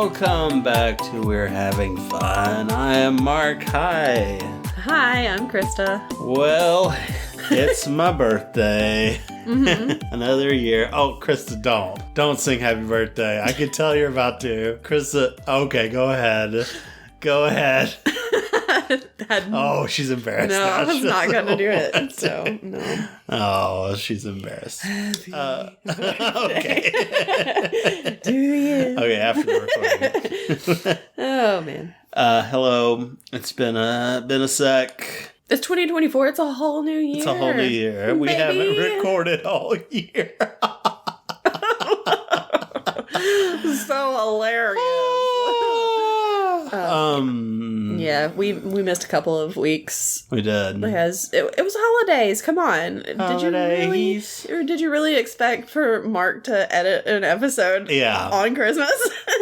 Welcome back to We're Having Fun. I am Mark. Hi. Hi, I'm Krista. Well, it's my birthday. Mm-hmm. Another year. Oh, Krista, don't sing happy birthday. I can tell you're about to. Krista, okay, go ahead. Go ahead. Oh, she's embarrassed. No, now. I was not going to do it. So, no. Oh, she's embarrassed. Okay. Do you? Okay, after the recording. Oh, man. Hello. It's been a sec. It's 2024. It's a whole new year. It's a whole new year. We haven't recorded all year. So hilarious. Yeah, we missed a couple of weeks. We did. Because it was holidays. Come on. Holidays. Did you really expect for Mark to edit an episode on Christmas?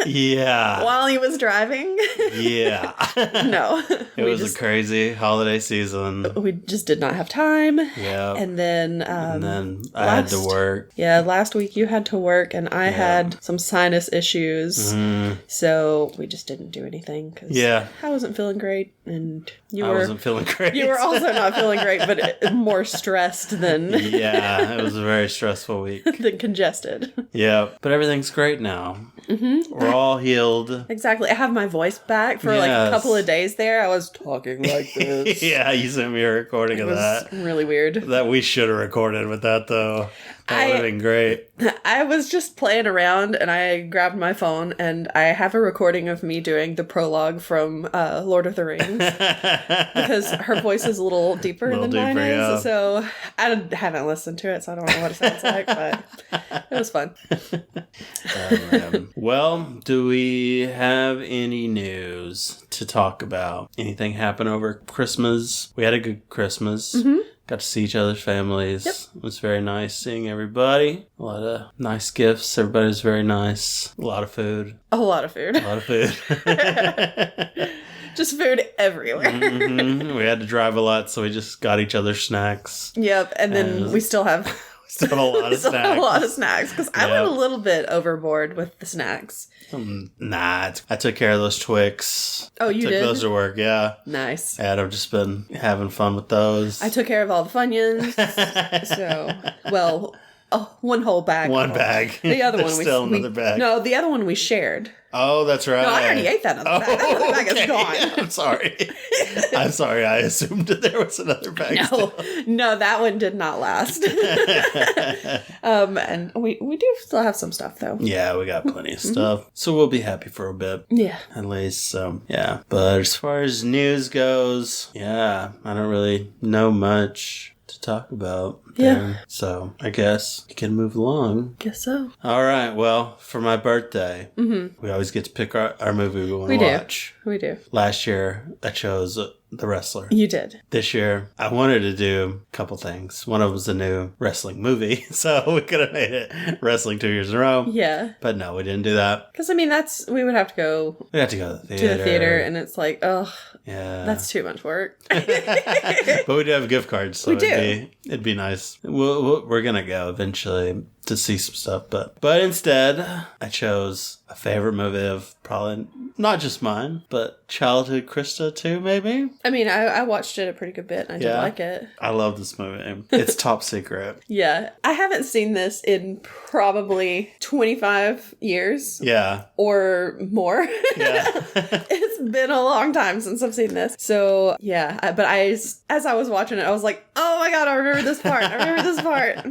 Yeah. While he was driving? Yeah. No. It was a crazy holiday season. We just did not have time. Yeah. And then I had to work. Yeah, last week you had to work and I had some sinus issues. So we just didn't do anything because I wasn't feeling great and I wasn't feeling great. You were also not feeling great, but more stressed than Yeah, it was a very stressful week. than congested. Yeah, but everything's great now. Mm-hmm. We're all healed. Exactly. I have my voice back for like a couple of days there. I was talking like this. Yeah, you sent me a recording of that. Really weird. That we should have recorded with that though. That would have been great. I was just playing around and I grabbed my phone and I have a recording of me doing the prologue from Lord of the Rings because her voice is a little deeper than mine is. Yeah. So I haven't listened to it, so I don't know what it sounds like, but it was fun. Well, do we have any news to talk about? Anything happen over Christmas? We had a good Christmas. Mm-hmm. Got to see each other's families. Yep. It was very nice seeing everybody. A lot of nice gifts. Everybody was very nice. A lot of food. A lot of food. Just food everywhere. Mm-hmm. We had to drive a lot, so we just got each other snacks. Yep, and then we still have... Still a lot of snacks. A lot of snacks, because I went a little bit overboard with the snacks. Nah, I took care of those Twix. Oh, you did? Took those to work, yeah. Nice. And I've just been having fun with those. I took care of all the Funyuns. One whole bag. One bag. The other one still another bag. No, the other one we shared. Oh, that's right. No, I already ate that other bag. That other bag is gone. I'm sorry. I assumed that there was another bag. No, that one did not last. And we do still have some stuff though. Yeah, we got plenty of stuff. So we'll be happy for a bit. Yeah. At least, so yeah. But as far as news goes, I don't really know much to talk about there. Yeah. So I guess we can move along. Guess so. All right. Well, for my birthday, we always get to pick our movie we want to watch. We do. Last year, I chose The Wrestler. You did. This year, I wanted to do a couple things. One of them was a new wrestling movie, so we could have made it wrestling 2 years in a row. Yeah. But no, we didn't do that. Because, I mean, we would have to go... We'd have to go to the theater. And it's like, ugh. Yeah. That's too much work. But we do have gift cards, so we do. It'd be nice. We're going to go eventually to see some stuff. But instead, I chose a favorite movie of probably not just mine, but childhood Krista too, maybe? I mean, I watched it a pretty good bit and I did like it. I love this movie. It's top secret. Yeah. I haven't seen this in probably 25 years. Yeah. Or more. Yeah. It's been a long time since I've seen this. So, yeah. But as I was watching it, I was like, oh my God, I remember this part.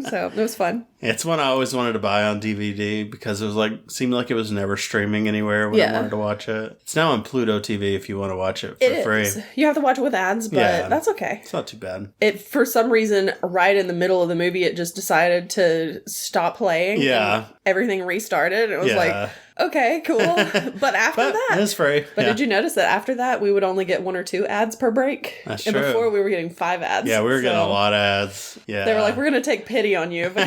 So, it was fun. It's one I always wanted to buy on DVD because it was seemed like it was never streaming anywhere when I wanted to watch it. It's now on Pluto TV if you want to watch it for free. You have to watch it with ads, but that's okay. It's not too bad. For some reason, right in the middle of the movie, it just decided to stop playing. Yeah. Everything restarted. It was like, okay, cool. But after that... It's free. But did you notice that after that, we would only get 1 or 2 ads per break? That's and true. Before, we were getting 5 ads. Yeah, we were getting a lot of ads. Yeah. They were like, we're going to take pity on you. But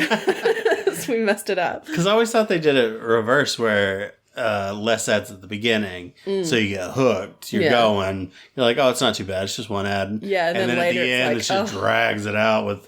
we messed it up. Because I always thought they did it reverse where... less ads at the beginning, so you get hooked. You're going. You're like, oh, it's not too bad. It's just one ad. Yeah, and then later, at the end, it just drags it out with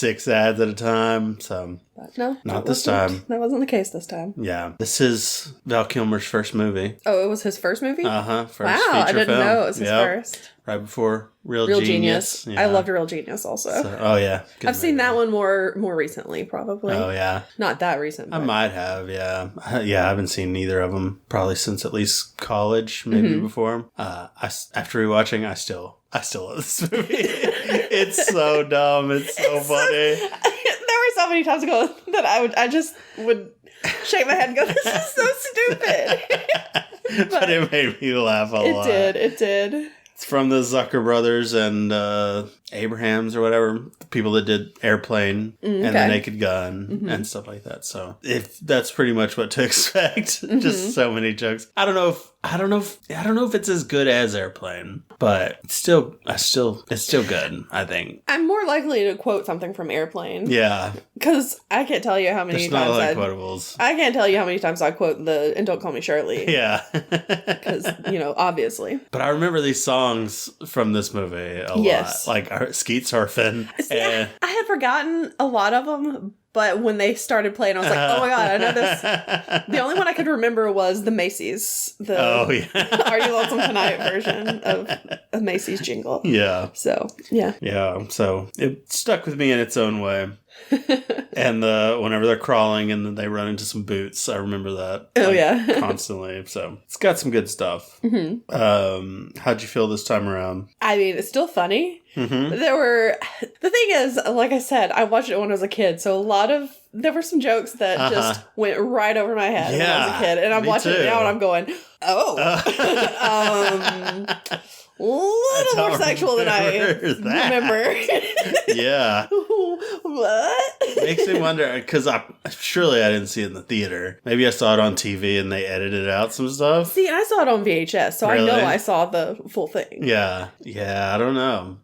6 ads at a time. So no, not this time. That wasn't the case this time. Yeah, this is Val Kilmer's first movie. Oh, it was his first movie? First wow, feature I didn't film. know it was his first. Right before Real Genius. Yeah. I loved Real Genius also. So, oh yeah, I've seen that one more recently, probably. Oh yeah, not that recent. But I might have. Yeah, I haven't seen neither of them probably since at least college, maybe before. After rewatching, I still love this movie. It's so dumb. It's so funny. There were so many times ago that I just would shake my head and go, "This is so stupid." but it made me laugh a lot. It did. It's from the Zucker brothers and Abrahams or whatever, the people that did Airplane and The Naked Gun and stuff like that. So if that's pretty much what to expect. Just so many jokes. I don't know if it's as good as Airplane, but it's still good, I think. I'm more likely to quote something from Airplane. Yeah. Because I can't tell you how many times. There's not a lot of quotables. I can't tell you how many times I quote the "And Don't Call Me Shirley." Yeah. Because, obviously. But I remember these songs from this movie a lot. Like Skeet Surfing. See, I had forgotten a lot of them, but when they started playing, I was like, oh my God, I know this. The only one I could remember was the Macy's. Are You Lonesome Tonight version of a Macy's jingle. Yeah. So, yeah. Yeah. So it stuck with me in its own way. And whenever they're crawling and then they run into some boots, I remember that. Oh, yeah. Constantly. So it's got some good stuff. How'd you feel this time around? I mean, it's still funny. The thing is, like I said, I watched it when I was a kid, so there were some jokes that just went right over my head when I was a kid, and I'm watching it now and I'm going, little more sexual than I remember. Yeah. What? Makes me wonder, because surely I didn't see it in the theater. Maybe I saw it on TV and they edited out some stuff. See, I saw it on VHS, so really? I know I saw the full thing. Yeah. Yeah, I don't know.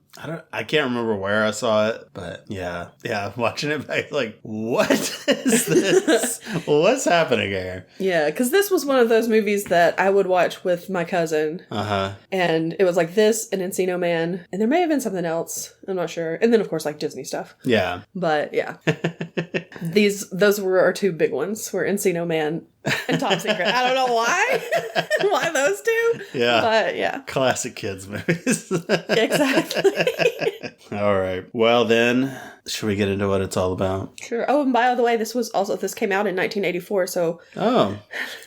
I can't remember where I saw it, but yeah, watching it back, like, what is this? What's happening here? Yeah, because this was one of those movies that I would watch with my cousin. And it was like this and Encino Man, and there may have been something else. I'm not sure. And then, of course, like Disney stuff. Yeah. But yeah, those were our two big ones. Were Encino Man and Top Secret. I don't know why. Why those two? Yeah. But yeah. Classic kids movies. Exactly. All right. Well, then, should we get into what it's all about? Sure. Oh, and by the way, this came out in 1984, so... Oh.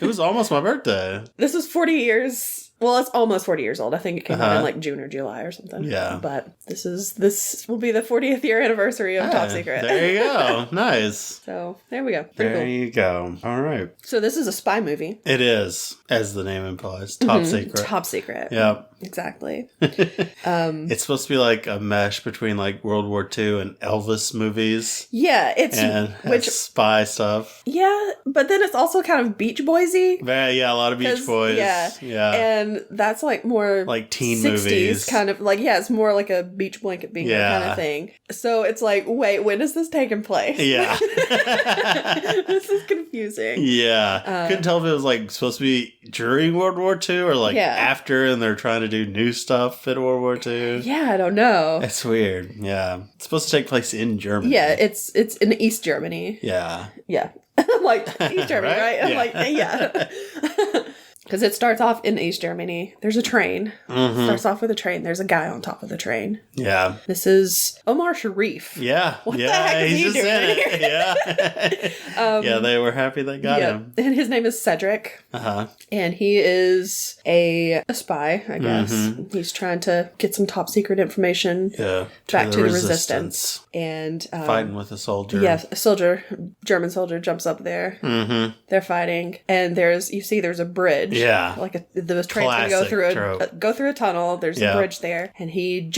It was almost my birthday. This was 40 years... Well, it's almost 40 years old. I think it came out in like June or July or something. Yeah. But this will be the 40th year anniversary of Top Secret. There you go. Nice. So, there we go. Pretty cool. You go. All right. So, this is a spy movie. It is, as the name implies. Top Secret. Top Secret. Yep. Exactly. It's supposed to be like a mesh between like World War II and Elvis movies. Yeah, it's spy stuff. Yeah, but then it's also kind of Beach Boys-y. Yeah, a lot of Beach Boys. Yeah. And that's like more like teen 60s movies. Kind of like, it's more like a beach blanket bingo kind of thing. So it's like, wait, when is this taking place? Yeah. This is confusing. Yeah. Couldn't tell if it was like supposed to be during World War II or like after, and they're trying to do new stuff in World War II. Yeah, I don't know. It's weird. Yeah. It's supposed to take place in Germany. Yeah, it's in East Germany. Yeah. Yeah. I'm like, East Germany, right? I'm like, yeah. Because it starts off in East Germany. There's a train. Starts off with a train. There's a guy on top of the train. Yeah. This is Omar Sharif. Yeah. What the heck is he doing in here? Yeah. Yeah, they were happy they got him. And his name is Cedric. And he is a spy, I guess. He's trying to get some top secret information back to the resistance. And fighting with a soldier. Yeah, German soldier jumps up there. They're fighting. And there's a bridge. Yeah. Like the train's gonna go through a tunnel. There's a bridge there. And he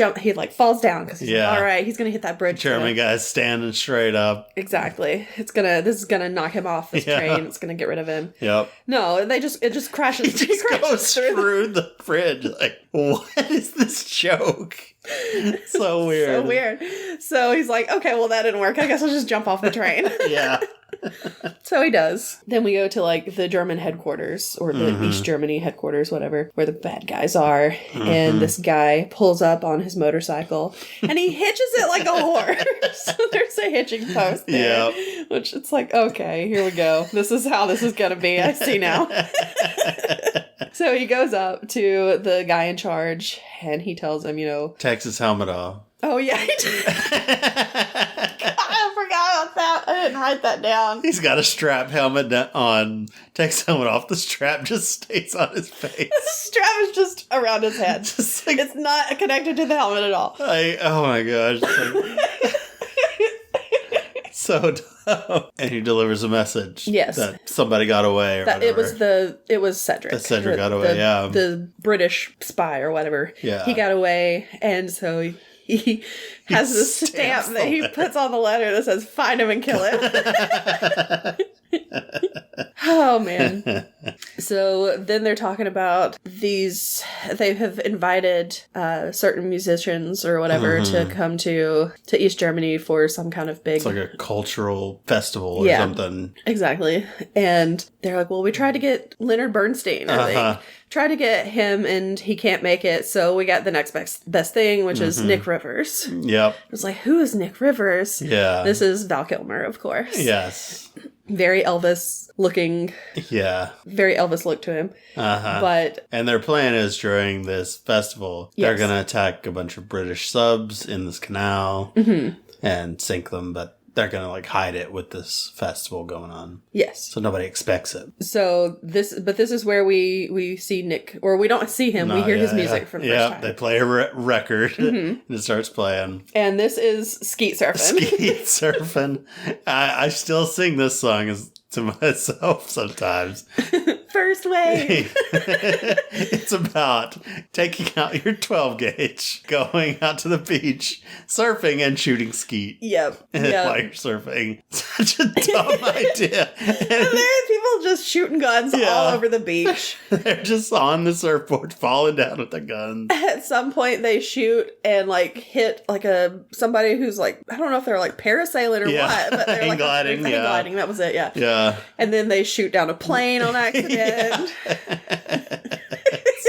falls down because he's like, all right, he's gonna hit that bridge. German guy's standing straight up. Exactly. This is gonna knock him off this train. It's gonna get rid of him. Yep. No, it just crashes. He just goes through the bridge. Like, what is this joke? So weird. So weird. So he's like, okay, well, that didn't work. I guess I'll just jump off the train. Yeah. So he does. Then we go to like the German headquarters or the East Germany headquarters, whatever, where the bad guys are. And this guy pulls up on his motorcycle and he hitches it like a horse. So there's a hitching post there, which it's like, okay, here we go. This is how this is going to be. I see now. So he goes up to the guy in charge and he tells him, takes his helmet off. Oh, yeah, he did. I forgot about that. I didn't write that down. He's got a strap helmet on. Takes his helmet off. The strap just stays on his face. The strap is just around his head. Just like, it's not connected to the helmet at all. Oh my gosh. So dumb. And he delivers a message. Yes. That somebody got away or whatever. It was Cedric. That Cedric got away, yeah. The British spy or whatever. Yeah. He got away, and so he has this stamp that he puts on the letter that says, find him and kill him. Oh, man. So then they're talking about they have invited certain musicians or whatever to come to East Germany for some kind of big... It's like a cultural festival or something. Exactly. And they're like, well, we tried to get Leonard Bernstein, I think. Tried to get him and he can't make it, so we got the next best thing, which is Nick Rivers. Yep. It was like, who is Nick Rivers? Yeah. This is Val Kilmer, of course. Yes. Very Elvis looking. Yeah. Very Elvis look to him. And their plan is during this festival, they're going to attack a bunch of British subs in this canal and sink them, but they're going to like hide it with this festival going on. Yes. So nobody expects it. So this is where we see Nick, or we don't see him, we hear his music for the first time. They play a record and it starts playing. And this is Skeet Surfing. Skeet Surfing. I still sing this song to myself sometimes. First wave. It's about taking out your 12 gauge, going out to the beach, surfing and shooting skeet. Yep. While you're surfing. Such a dumb idea. And there are people just shooting guns all over the beach. They're just on the surfboard, falling down with their guns. At some point they shoot and like hit like somebody who's like, I don't know if they're like parasailing or what, but they're like hang gliding. That was it. Yeah. Yeah. And then they shoot down a plane on accident.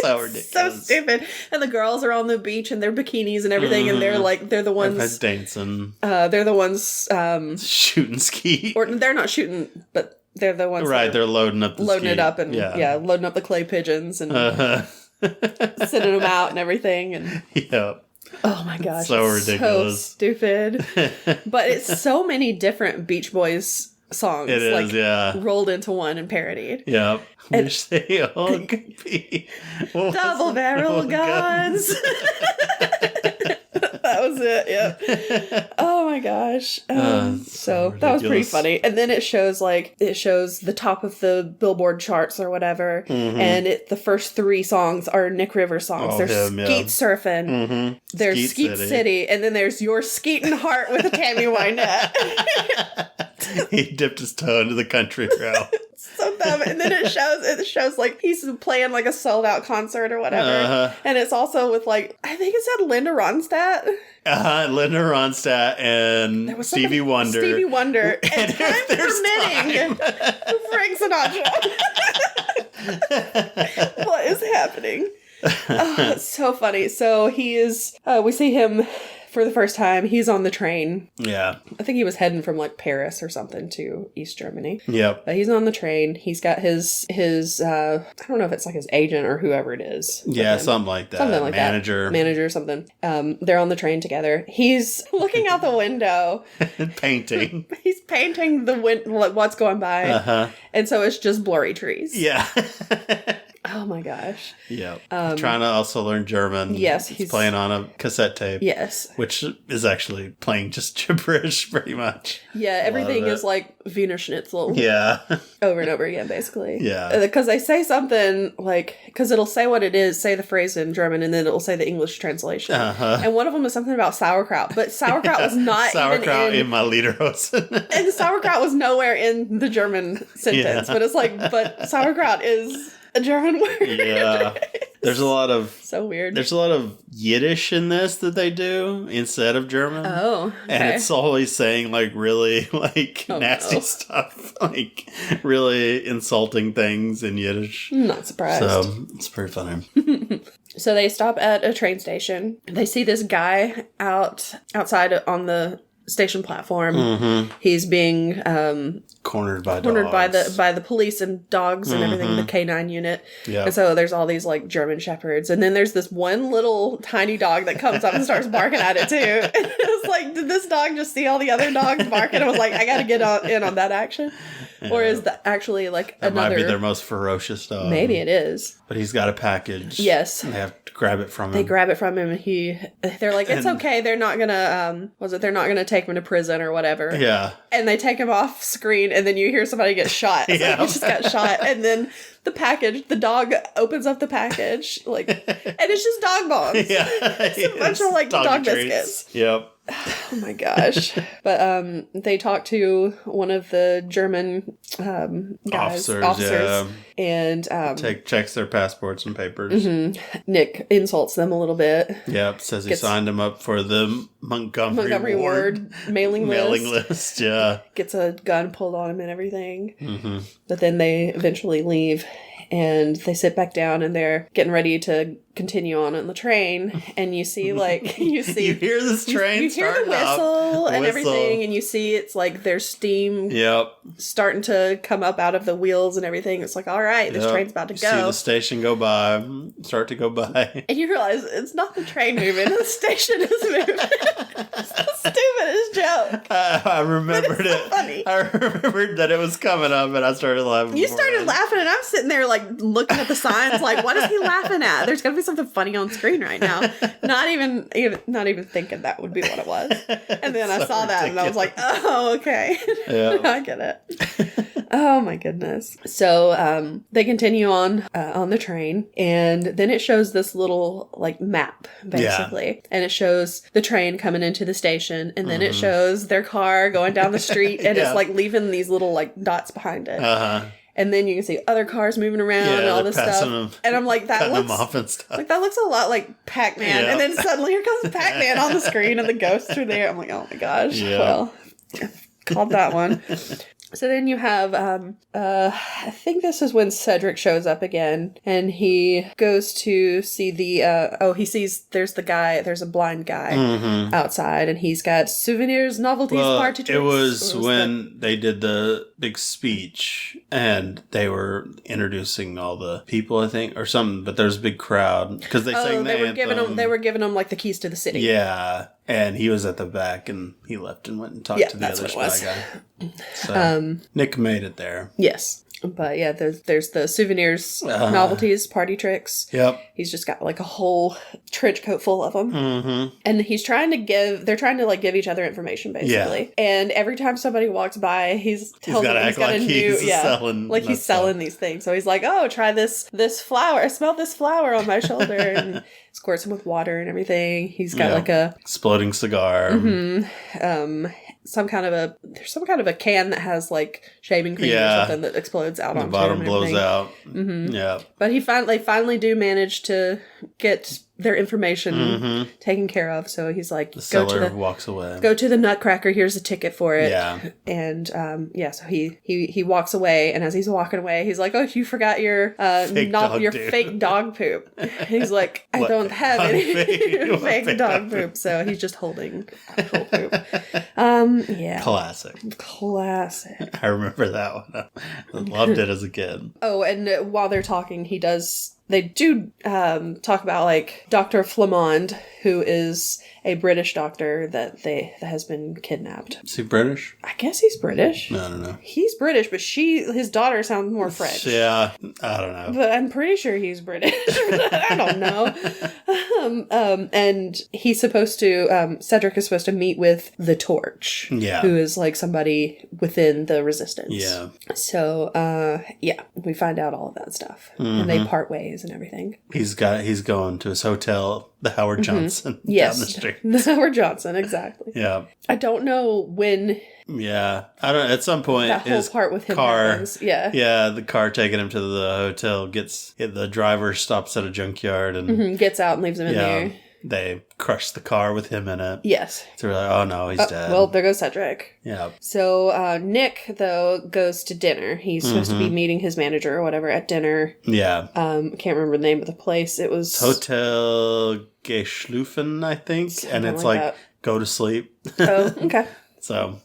So ridiculous. So stupid. And the girls are on the beach in their bikinis and everything, and they're the ones dancing. They're the ones shooting skeet. Or they're not shooting, but they're the ones they're loading up the loading skeet. it up and loading up the clay pigeons and sending them out and everything. And oh my gosh, so ridiculous. So stupid. But it's so many different Beach Boys songs. It is, rolled into one and parodied. Yep. Wish they all could be double barrel guns. That was it. Yep. Oh my gosh. So that was pretty funny. And then it shows the top of the Billboard charts or whatever, and the first 3 songs are Nick Rivers songs. There's Skeet Surfing. There's Skeet City, and then there's Your Skeetin' Heart with Tammy Wynette. He dipped his toe into the country route. So dumb. And then it shows like he's playing like a sold out concert or whatever. And it's also with like, I think it said Linda Ronstadt. Linda Ronstadt and Stevie Wonder. Stevie Wonder. And time permitting, Frank Sinatra. What is happening? Oh, it's so funny. So we see him for the first time. He's on the train. Yeah. I think he was heading from like Paris or something to East Germany. Yep. But he's on the train. He's got his I don't know if it's like his agent or whoever it is. Yeah, something like that. Something like Manager. Manager or something. They're on the train together. He's looking out the window. Painting. He's painting what's going by. And so it's just blurry trees. Yeah. Oh my gosh. Yep. Trying to also learn German. Yes. He's playing on a cassette tape. Yes. Which is actually playing just gibberish pretty much. Yeah, everything is like Wiener Schnitzel. Yeah. Over and over again, basically. Yeah. Because they say something like, because it'll say what it is, say the phrase in German, and then it'll say the English translation. And one of them is something about sauerkraut, but sauerkraut was not sauerkraut even in my Lederhosen. And sauerkraut was nowhere in the German sentence, but it's like, but sauerkraut is a German word. Yeah. There's a lot of so weird. There's a lot of Yiddish in this that they do instead of German. Oh, okay. And it's always saying like really like nasty stuff, like really insulting things in Yiddish. I'm not surprised. So it's pretty funny. So they stop at a train station. They see this guy outside on the station platform. Mm-hmm. He's being cornered by the police and dogs and everything, the K9 unit. Yeah. And so there's all these like German shepherds, and then there's this one little tiny dog that comes up and starts barking at it too. And it was like, did this dog just see all the other dogs barking? I was like, I gotta get in on that action. Yeah. Or is that actually like that might be their most ferocious dog? Maybe it is. But he's got a package. Yes. And they have to grab it from him. They grab it from him, and they're like, it's okay. They're not gonna they're not gonna take him to prison or whatever. Yeah. And they take him off screen, and then you hear somebody get shot. It's like he just got shot, and then the dog opens up the package, like, and it's just dog bones. Yeah. It's a bunch of like dog biscuits. Yep. Oh my gosh. But they talk to one of the German officers and checks their passports and papers. Mm-hmm. Nick insults them a little bit. Yep, says he signed them up for the Montgomery Ward mailing list. Yeah. Gets a gun pulled on him and everything. Mm-hmm. But then they eventually leave. And they sit back down and they're getting ready to continue on the train. And you see, like, you hear this train you hear the whistle and everything. And you see it's like there's steam starting to come up out of the wheels and everything. It's like, all right, this train's about to go. See the station start to go by. And you realize it's not the train moving, the station is moving. It's the stupidest joke. I remembered it. So funny. I remembered that it was coming up and I started laughing. You started laughing and I'm sitting there like looking at the signs like, what is he laughing at? There's gotta be something funny on screen right now. Not even thinking that would be what it was. And then I saw that and I was like, oh, okay. Yeah. I get it. Oh my goodness. So they continue on the train, and then it shows this little like map basically. Yeah. And it shows the train coming into the station, and then it shows their car going down the street, and it's like leaving these little like dots behind it. Uh-huh. And then you can see other cars moving around and all this stuff. And I'm like, that looks like a lot like Pac-Man. Yeah. And then suddenly here comes Pac-Man on the screen and the ghosts are there. I'm like, oh my gosh. Yeah. Well, called that one. So then you have, I think this is when Cedric shows up again, and he goes to see he sees there's a blind guy outside, and he's got souvenirs, novelties, party tricks. It was when they did the big speech, and they were introducing all the people, I think, or something, but there's a big crowd, because they sang the anthem. They were giving them, like, the keys to the city. Yeah. And he was at the back, and he left and went and talked to the other spy guy. So Nick made it there. Yes. But yeah, there's the souvenirs, novelties, party tricks. Yep. He's just got like a whole trench coat full of them. Mm-hmm. And they're trying to give each other information basically. Yeah. And every time somebody walks by, he's selling these things. So he's like, oh, try this flower. I smell this flower on my shoulder. And squirts him with water and everything. He's got like a exploding cigar. Mm-hmm. Some kind of a can that has like shaving cream or something that explodes out on the bottom, blows out. Mm-hmm. Yeah, but they finally do manage to get their information taken care of. So he's like, the seller walks away. Go to the Nutcracker. Here's a ticket for it. Yeah, and so he walks away, and as he's walking away, he's like, oh, you forgot your fake dog poop. He's like, I don't have any fake dog poop, so he's just holding actual poop. Yeah, classic. I remember that one. I loved it as a kid. Oh, and while they're talking, they do talk about like Dr. Flamond, who is a British doctor that has been kidnapped. Is he British? I guess he's British. I don't know. He's British, but his daughter sounds more French. Yeah, I don't know. But I'm pretty sure he's British. I don't know. And he's supposed to, Cedric is supposed to meet with the Torch. Yeah. Who is like somebody within the Resistance. Yeah. So, we find out all of that stuff. Mm-hmm. And they part ways and everything. He's going to his hotel The Howard Johnson yes, down the street. The Howard Johnson, exactly. Yeah. I don't know when. Yeah. I don't know. At some point, that whole his part with him car, happens. Yeah. Yeah, the car taking him to the hotel the driver stops at a junkyard and gets out and leaves him in there. They crush the car with him in it. Yes. So we're like, oh no, he's dead. Well, there goes Cedric. Yeah. So Nick, though, goes to dinner. He's supposed to be meeting his manager or whatever at dinner. Yeah. Can't remember the name of the place. It was Hotel Geschlufen, I think. And it's like that. Go to sleep. Oh, okay. So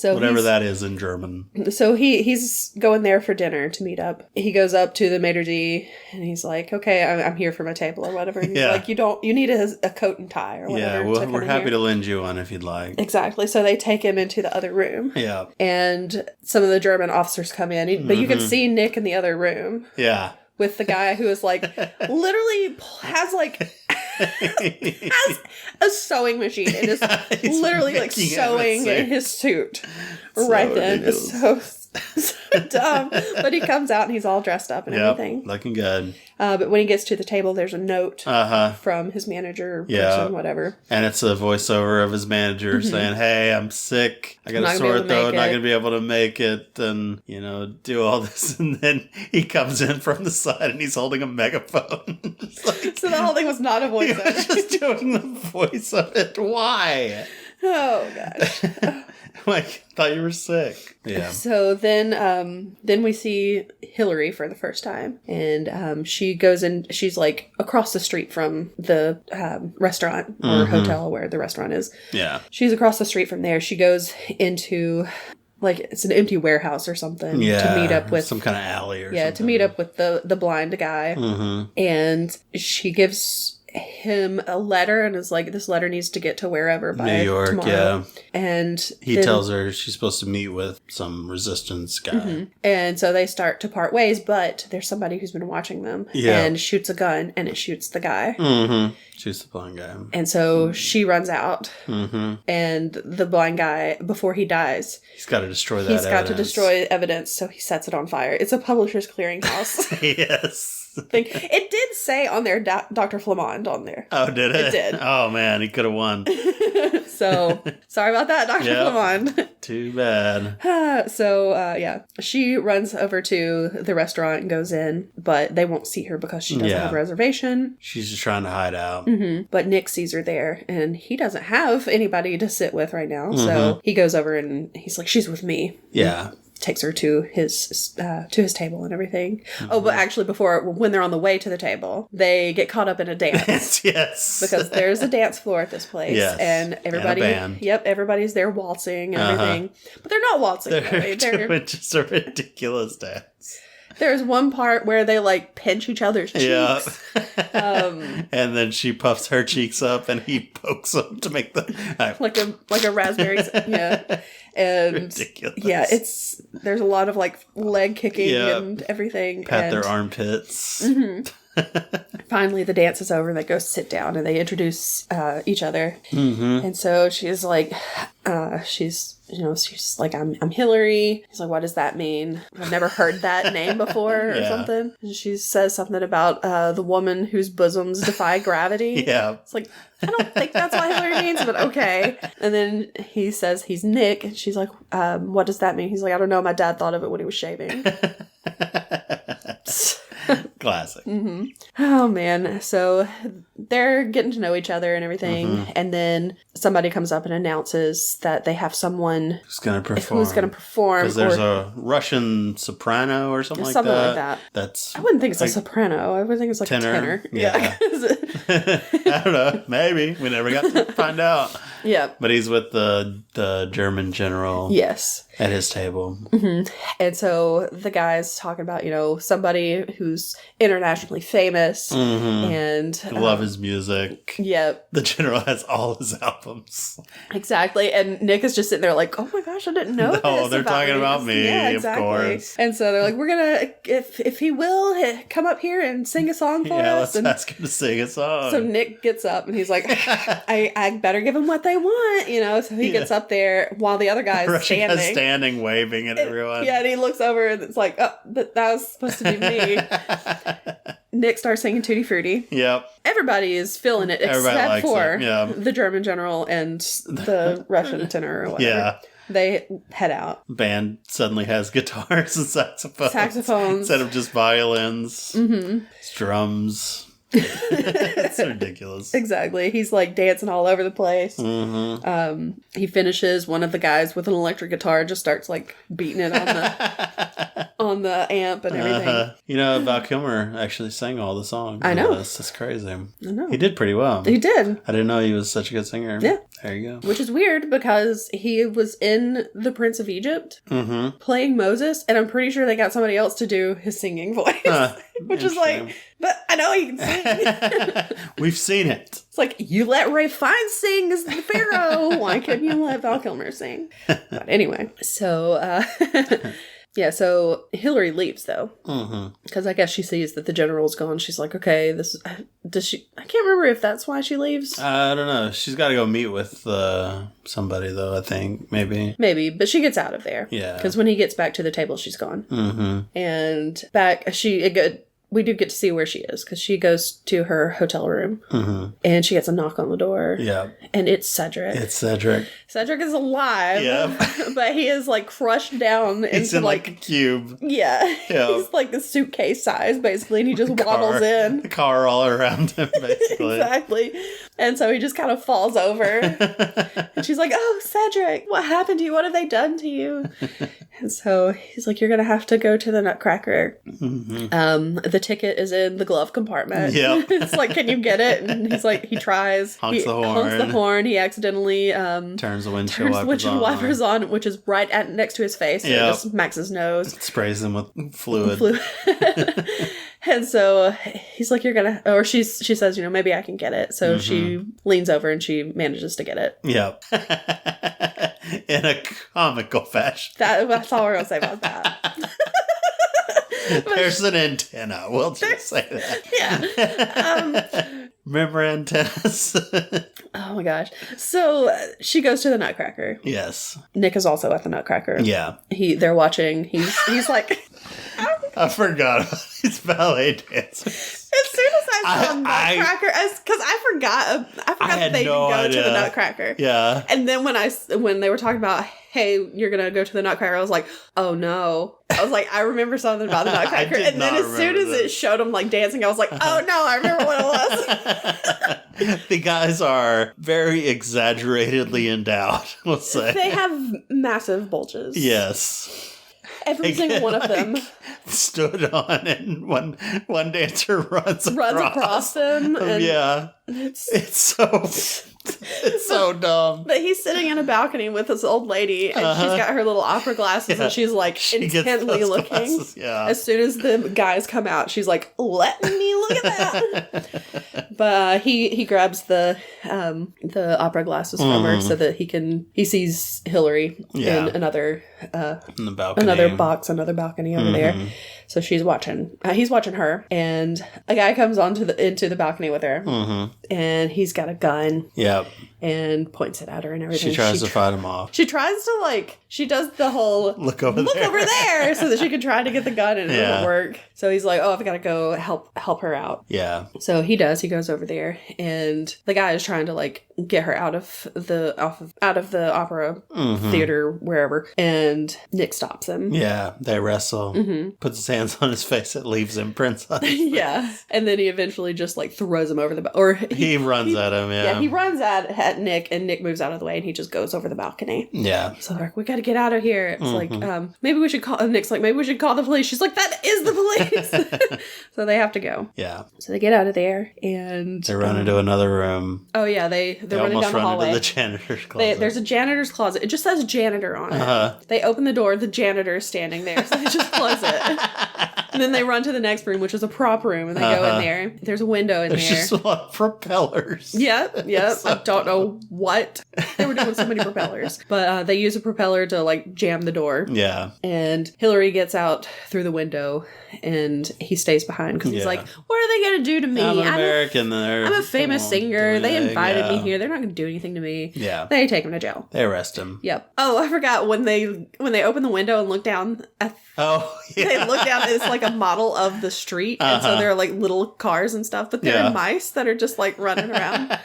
whatever that is in German. So he's going there for dinner to meet up. He goes up to the maitre d' and he's like, "Okay, I'm here for my table or whatever." And he's like, "You need a coat and tie or whatever." Yeah, we're happy to lend you one if you'd like. Exactly. So they take him into the other room. Yeah. And some of the German officers come in, but you can see Nick in the other room. Yeah. With the guy who is like literally has like. has a sewing machine and is literally like sewing in his suit right then. It's so dumb. But he comes out and he's all dressed up and everything. Looking good. But when he gets to the table, there's a note from his manager person, whatever. And it's a voiceover of his manager saying, "Hey, I'm sick. I got a sore throat. Not going to be able to make it." And, do all this. And then he comes in from the side and he's holding a megaphone. So the whole thing was not a voiceover. He was just doing the voice of it. Why? Oh, gosh. I thought you were sick. Yeah. So then we see Hillary for the first time. And she goes in, she's like across the street from the restaurant or hotel where the restaurant is. Yeah. She's across the street from there. She goes into like it's an empty warehouse or something to meet up with some kind of alley or something. Yeah, to meet up with the blind guy. And she gives him a letter and is like, this letter needs to get to wherever by New York, tomorrow. yeah. And he tells her she's supposed to meet with some resistance guy. And so they start to part ways, but there's somebody who's been watching them and shoots a gun and it shoots the guy. Shoots the blind guy. And so she runs out and the blind guy, before he dies, he's got to destroy that evidence. He's got to destroy evidence, so he sets it on fire. It's a publisher's clearinghouse. Yes. Thing. It did say on there Dr. Flamond on there. Oh, did it? It did. Oh, man, he could have won. So, sorry about that, Dr. Flamond. Too bad. She runs over to the restaurant and goes in, but they won't see her because she doesn't have a reservation. She's just trying to hide out. But Nick sees her there, and he doesn't have anybody to sit with right now, so he goes over and he's like, "She's with me." Yeah. Takes her to his table and everything. Oh, but actually when they're on the way to the table, they get caught up in a dance. Yes. Because there's a dance floor at this place. Yes. And everybody, and a band. Everybody's there waltzing and everything. But they're not waltzing. They're doing just a ridiculous dance. There's one part where they like pinch each other's cheeks. Yeah. And then she puffs her cheeks up and he pokes them to make the like a raspberry. Yeah. And ridiculous. Yeah, there's a lot of like leg kicking and everything. Pat their armpits. Finally, the dance is over and they go sit down and they introduce each other. And so she's like, she's like, I'm Hillary. He's like, what does that mean? I've never heard that name before or something. And she says something about the woman whose bosoms defy gravity. Yeah. It's like, I don't think that's what Hillary means, but okay. And then he says he's Nick. And she's like, what does that mean? He's like, I don't know. My dad thought of it when he was shaving. Classic. Oh, man. So they're getting to know each other and everything. And then somebody comes up and announces that they have someone who's going to perform. Because there's a Russian soprano or something like that. I wouldn't think it's a soprano. I would think it's like a tenor. Yeah. I don't know. Maybe. We never got to find out. Yeah. But he's with the German general. Yes. At his table. And so the guy's talking about, somebody who's internationally famous and love his music. Yep. The general has all his albums. Exactly. And Nick is just sitting there like, oh my gosh, I didn't know this. No, they're talking about me, yeah, exactly. Of course. And so they're like, we're going to, if he will, come up here and sing a song for us. Yeah, let's ask him to sing a song. So Nick gets up and he's like, I better give them what they want, So he gets up there while the other guy's standing, waving at everyone. Yeah, and he looks over and it's like, oh, that was supposed to be me. Nick starts singing Tutti Frutti. Yep. Everybody is feeling it except for the German general and the Russian tenor or whatever. Yeah. They head out. Band suddenly has guitars and saxophones. Instead of just violins. Mm-hmm. It's drums. It's ridiculous. Exactly. He's like dancing all over the place. Mm-hmm. He finishes. One of the guys with an electric guitar just starts like beating it on the amp and everything. You know, Val Kilmer actually sang all the songs. I know. That's crazy. I know. He did pretty well. He did. I didn't know he was such a good singer. Yeah. There you go. Which is weird because he was in The Prince of Egypt playing Moses, and I'm pretty sure they got somebody else to do his singing voice. Which is like, but I know he can sing. We've seen it. It's like, you let Ray Fiennes sing as the Pharaoh. Why couldn't you let Val Kilmer sing? But anyway, so yeah, so Hillary leaves though, because I guess she sees that the general's gone. She's like, okay, does she? I can't remember if that's why she leaves. I don't know. She's got to go meet with somebody though. I think maybe, but she gets out of there. Yeah, because when he gets back to the table, she's gone. And back we do get to see where she is because she goes to her hotel room and she gets a knock on the door. Yeah. And it's Cedric. Cedric is alive. Yeah. But he is like crushed down He's in like a cube. Yeah. Yep. He's like the suitcase size basically, and he just waddles in. The car all around him basically. Exactly. And so he just kind of falls over. And she's like, oh, Cedric, what happened to you? What have they done to you? And so he's like, you're going to have to go to the Nutcracker. The ticket is in the glove compartment. Yeah. It's like, can you get it? And he's like, he tries. Honks the horn. He accidentally turns the windshield wipers on, which is right next to his face. So it just smacks his nose. Sprays him with fluid. And so he's like, she says, maybe I can get it. So she leans over and she manages to get it. Yep. In a comical fashion. That's all we're going to say about that. There's an antenna. We'll just say that. Yeah. Remember antennas? Oh my gosh. So she goes to the Nutcracker. Yes. Nick is also at the Nutcracker. Yeah. They're watching. He's like... I forgot about these ballet dancers. As soon as I saw Nutcracker, because I forgot that they go to the Nutcracker. Yeah. And then when they were talking about, hey, you're gonna go to the Nutcracker, I was like, oh no. I was like, I remember something about the Nutcracker. And then as soon as it showed them like dancing, I was like, oh no, I remember what it was. The guys are very exaggerately endowed, we'll say. They have massive bulges. Yes. Every single one of them stood on, and one dancer runs across them. And yeah, it's so dumb. But he's sitting in a balcony with this old lady, and she's got her little opera glasses, and she's like intently looking. As soon as the guys come out, she's like, "Let me look at that." But he grabs the opera glasses from her so that he sees Hillary in another balcony over there. So she's watching. He's watching her, and a guy comes into the balcony with her, and he's got a gun. Yep. And points it at her and everything. She tries to fight him off. She tries to she does the whole look over there so that she can try to get the gun, and it doesn't work. So he's like, oh, I've got to go help her out. Yeah. So he does. He goes over there, and the guy is trying to get her out of the opera theater, wherever. And Nick stops him. Yeah, they wrestle. Puts his hands on his face. It leaves imprints on his face. Yeah, and then he eventually just throws him over the he runs at him. Yeah, he runs at Nick, and Nick moves out of the way, and he just goes over the balcony. Yeah. So they're like, we got to get out of here. It's like, maybe we should call. Nick's like, maybe we should call the police. She's like, that is the police. So they have to go. Yeah. So they get out of there, and they run into another room. Oh yeah, they're running down the hallway. Into the janitor's closet. There's a janitor's closet. It just says janitor on it. They open the door. The janitor is standing there, so they just close it. And then they run to the next room, which is a prop room, and they go in there. There's a window in there. There's just a lot of propellers. Yep. So don't know what they were doing with so many propellers. But they use a propeller to, like, jam the door. Yeah. And Hillary gets out through the window, and he stays behind because he's like, what are they going to do to me? I'm an American. I'm a famous singer. They invited me here. They're not going to do anything to me. Yeah. They take him to jail. They arrest him. Yep. Oh, I forgot when they open the window and look down. They look down. It's like a model of the street, and so there are like little cars and stuff, but there are mice that are just like running around.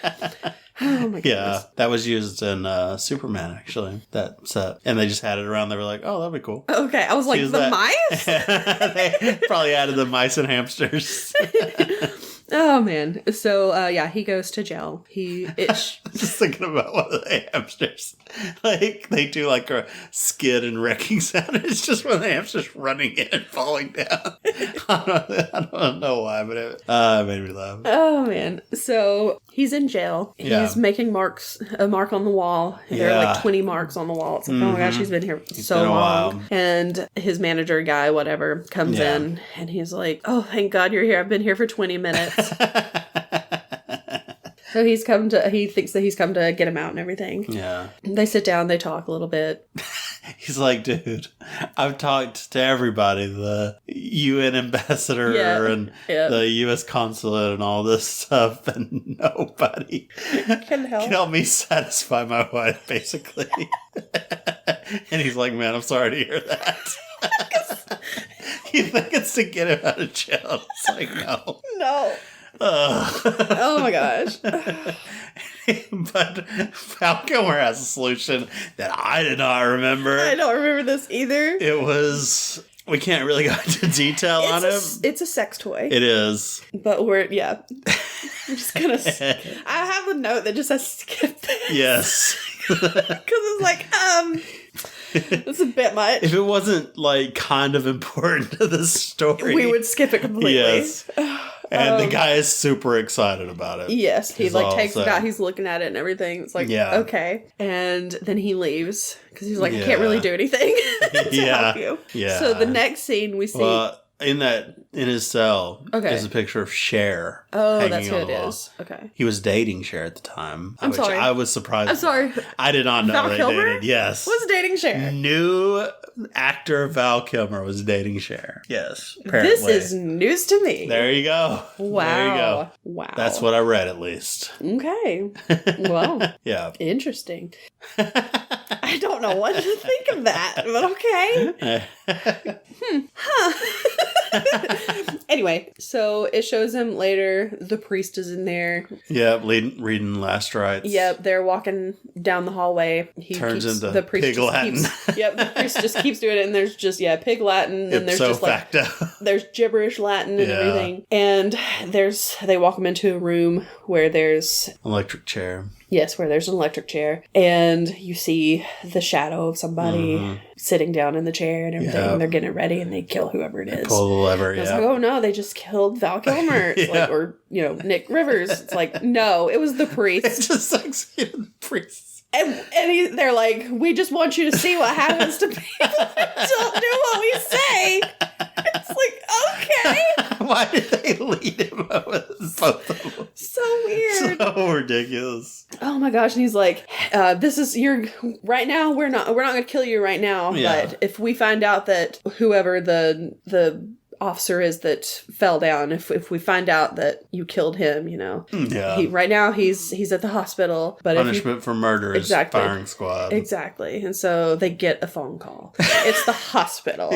Oh my goodness. Yeah, that was used in Superman, actually. That set. And they just had it around. They were like, oh, that'd be cool. Okay, I was like, the mice? They probably added the mice and hamsters. Oh, man. So, he goes to jail. Just thinking about one of the hamsters. Like, they do like a skid and wrecking sound. It's just one of the hamsters running in and falling down. I don't know why, but it made me laugh. Oh, man. So, he's in jail. He's making a mark on the wall. There are like 20 marks on the wall. It's like, oh my gosh, he's been here so long. And his manager guy, whatever, comes in and he's like, oh, thank God you're here. I've been here for 20 minutes. So he thinks that he's come to get him out and everything. Yeah. They sit down, they talk a little bit. He's like, dude, I've talked to everybody, the UN ambassador and the US consulate and all this stuff, and nobody can help me satisfy my wife, basically. And he's like, man, I'm sorry to hear that. You think it's to get him out of jail? It's like, no. No. Oh my gosh. But Val Kilmer has a solution that I did not remember. I don't remember this either. It was... We can't really go into detail on it. It's a sex toy. It is. But I'm just gonna... I have a note that just says skip this. Yes. Because it's like, it's a bit much. If it wasn't, like, kind of important to the story... We would skip it completely. Yes. And the guy is super excited about it. Yes. He, like, takes it out. He's looking at it and everything. It's like, okay. And then he leaves. Because he's like, I can't really do anything to help you. Yeah. So the next scene we see... Well, in his cell is a picture of Cher. Oh, that's who it is. Okay. He was dating Cher at the time. I'm sorry. I was surprised. I'm sorry. I did not know they Kilmer? dated. Yes. Was dating Cher. New actor Val Kilmer was dating Cher. Yes. Apparently. This is news to me. There you go. Wow. There you go. Wow. That's what I read, at least. Okay. Well. Yeah. Interesting. I don't know what to think of that, but okay. Anyway, so it shows him later. The priest is in there. Yep, reading last rites. Yep, they're walking down the hallway. He turns into the priest pig Latin. The priest just keeps doing it, and there's just pig Latin, and there's just like there's gibberish Latin and everything. And they walk him into a room where there's electric chair. Yes, where there's an electric chair. And you see the shadow of somebody sitting down in the chair and everything. And they're getting it ready and they kill whoever it is. Pull the lever, I was like, oh no, they just killed Val Kilmer. Like, or, Nick Rivers. It's like, no, it was the priest. It just executed the priest. And they're like, we just want you to see what happens to people that don't do what we say. It's like, okay. Why did they lead him with both of them? So weird. So ridiculous. Oh my gosh. And he's like, right now, we're not going to kill you right now. Yeah. But if we find out that whoever the officer is that fell down, if we find out that you killed him, right now he's at the hospital, but punishment for murder is firing squad. Exactly. And so they get a phone call. It's the hospital.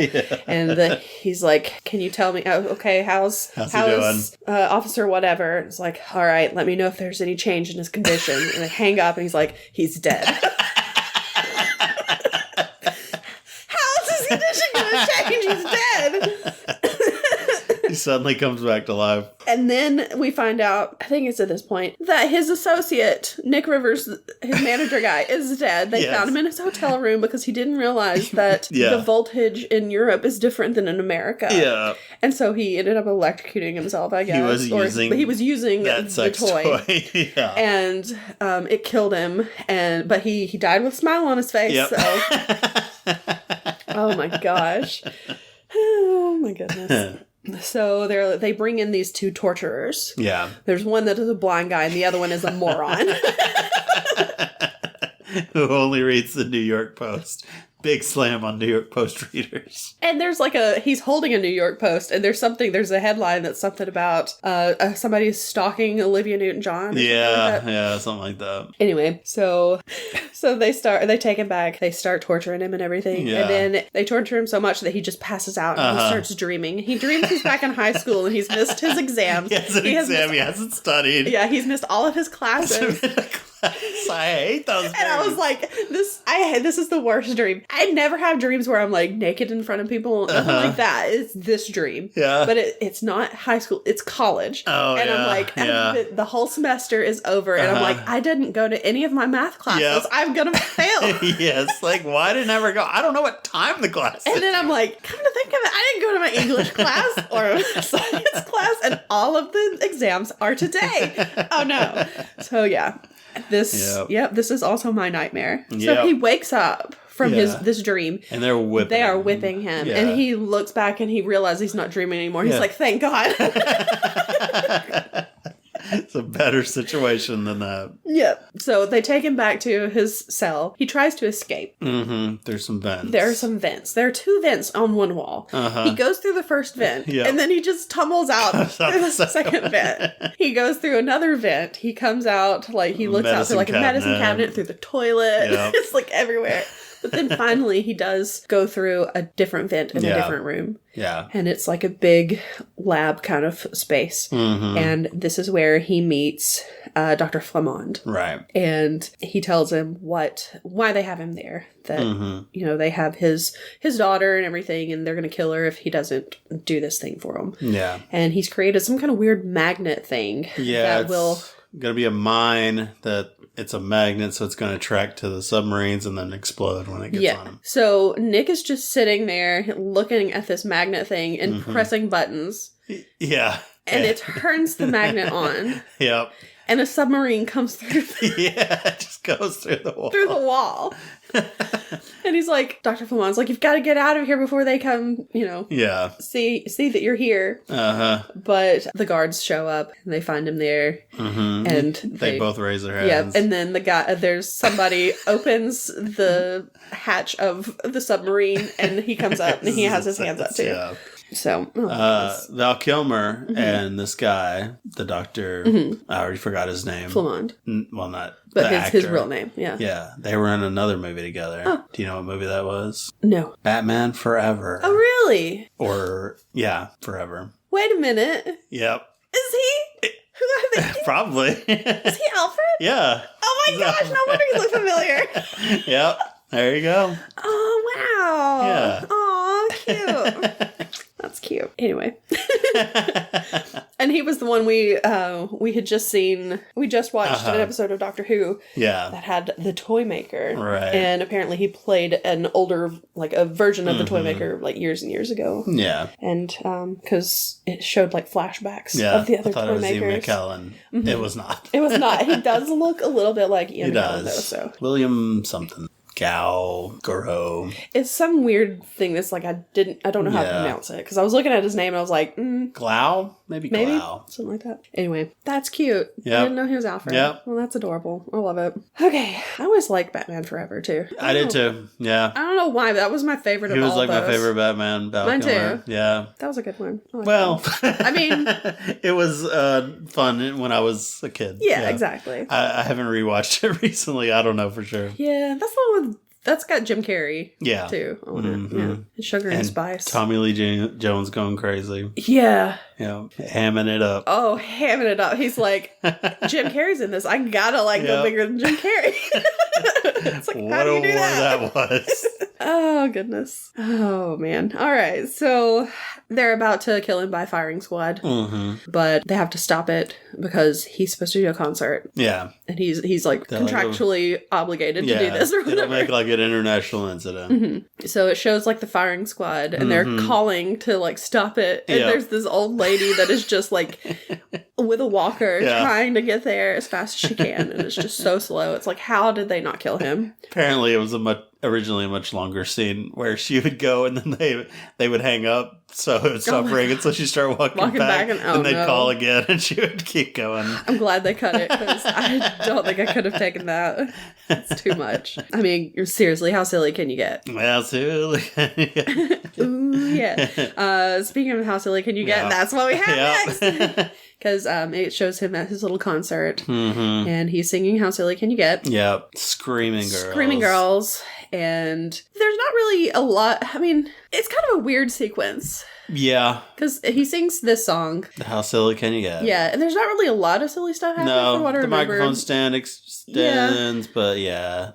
And he's like, can you tell me, okay, how's he doing? Officer whatever. It's like, all right, let me know if there's any change in his condition. And they hang up and he's like, he's dead. How's his condition gonna change? He's dead. He suddenly comes back to life. And then we find out, I think it's at this point, that his associate, Nick Rivers, his manager guy, is dead. They found him in his hotel room because he didn't realize that the voltage in Europe is different than in America. Yeah. And so he ended up electrocuting himself, I guess. He was using the toy. Yeah. And it killed him. But he died with a smile on his face. Yep. So. Oh my gosh. Oh my goodness. So they bring in these two torturers. Yeah. There's one that is a blind guy and the other one is a moron. Who only reads the New York Post. Big slam on New York Post readers. And there's he's holding a New York Post, and there's a headline that's something about somebody stalking Olivia Newton-John. Yeah, something like that. Anyway, so they take him back, they start torturing him and everything, and then they torture him so much that he just passes out and he starts dreaming. He dreams he's back in high school and he's missed his exams. He hasn't studied. Yeah, he's missed all of his classes. I hate those dreams. And I was like, this is the worst dream. I never have dreams where I'm like naked in front of people. Nothing like that. It's this dream. Yeah. But it's not high school. It's college. Oh, and I'm like, the whole semester is over. And I'm like, I didn't go to any of my math classes. Yep. I'm going to fail. Yes. Like, why did I never go? I don't know what time the class is. And then I'm like, come to think of it, I didn't go to my English class or science class. And all of the exams are today. Oh, no. So, yeah. This is also my nightmare. So he wakes up from this dream. And they are whipping him. Yeah. And he looks back and he realizes he's not dreaming anymore. He's like, thank God. It's a better situation than that. Yep. So they take him back to his cell. He tries to escape. Mm-hmm. There's some vents. There are some vents. There are two vents on one wall. He goes through the first vent, and then he just tumbles out through the second vent. He goes through another vent. He comes out, he looks out through a medicine cabinet, through the toilet. Yep. It's everywhere. But then finally he does go through a different vent in a different room. Yeah. And it's like a big lab kind of space. Mm-hmm. And this is where he meets Dr. Flamond. Right. And he tells him why they have him there. That, they have his daughter and everything, and they're going to kill her if he doesn't do this thing for him. Yeah. And he's created some kind of weird magnet thing. Yeah, that will... going to be a mine that... It's a magnet, so it's going to attract to the submarines and then explode when it gets on them. So Nick is just sitting there looking at this magnet thing and pressing buttons. Yeah. And it turns the magnet on. Yep. And a submarine comes through. It just goes through the wall. Through the wall. And he's like, Dr. Flamond's like, you've got to get out of here before they come, see that you're here. But the guards show up and they find him there. Mm-hmm. And they both raise their hands. Yeah, and then there's somebody opens the hatch of the submarine and he comes up and he has his hands up too. Yeah. So, Val Kilmer and this guy, the doctor, I already forgot his name. Flamond. Well, not but his real name, yeah. Yeah, they were in another movie together. Oh. Do you know what movie that was? No. Batman Forever. Oh, really? Or, Forever. Wait a minute. Yep. Is he? Who are they? Probably. Is he Alfred? Yeah. Oh my gosh, no wonder you look familiar. Yep. There you go. Oh, wow. Yeah. Aw, cute. That's cute. Anyway. And he was the one we had just seen. We just watched an episode of Doctor Who. Yeah. That had the toy maker. Right. And apparently he played an older, a version of the toy maker, years and years ago. Yeah. And because it showed flashbacks of the other toy makers. Ian McKellen. Mm-hmm. It was not. It was not. He does look a little bit like Ian McKellen, though. So William something. Goro. It's some weird thing that's I don't know how to pronounce it. Because I was looking at his name and I was like, Glau? Maybe Glau. Something like that. Anyway, that's cute. Yep. I didn't know he was Alfred. Yep. Well, that's adorable. I love it. Okay. I always liked Batman Forever, too. I did, too. Yeah. I don't know why, but that was my favorite of all He was my favorite Batman. Mine, too. Yeah. That was a good one. I mean... it was fun when I was a kid. Yeah, exactly. I haven't rewatched it recently. I don't know for sure. Yeah, that's the one with... That's got Jim Carrey, too, on it. Yeah. Sugar and Spice. Tommy Lee Jones going crazy. Yeah. Yeah, hamming it up. Oh, hamming it up. He's like, Jim Carrey's in this. I gotta go bigger than Jim Carrey. It's like, how do you do that was. Oh, goodness. Oh, man. All right. So they're about to kill him by firing squad. Mm-hmm. But they have to stop it because he's supposed to do a concert. Yeah. And he's contractually obligated to do this or whatever. It'll make an international incident. Mm-hmm. So it shows the firing squad and they're calling to stop it. And there's this old lady that is just with a walker trying to get there as fast as she can. And it's just so slow. It's how did they not kill him? Apparently it was a originally a much longer scene where she would go and then they would hang up, so it would stop ringing. So she'd start walking back and they'd call again, and she would keep going. I'm glad they cut it, because I don't think I could have taken that. It's too much. I mean, seriously, how silly can you get? How silly can you get? Ooh, yeah. Speaking of how silly can you get, that's what we have next. Because it shows him at his little concert, and he's singing "How Silly Can You Get?" Yep, screaming girls, and there's not really a lot. I mean, it's kind of a weird sequence. Yeah, because he sings this song. How silly can you get? Yeah, and there's not really a lot of silly stuff happening. From what I remember. Microphone stand extends, but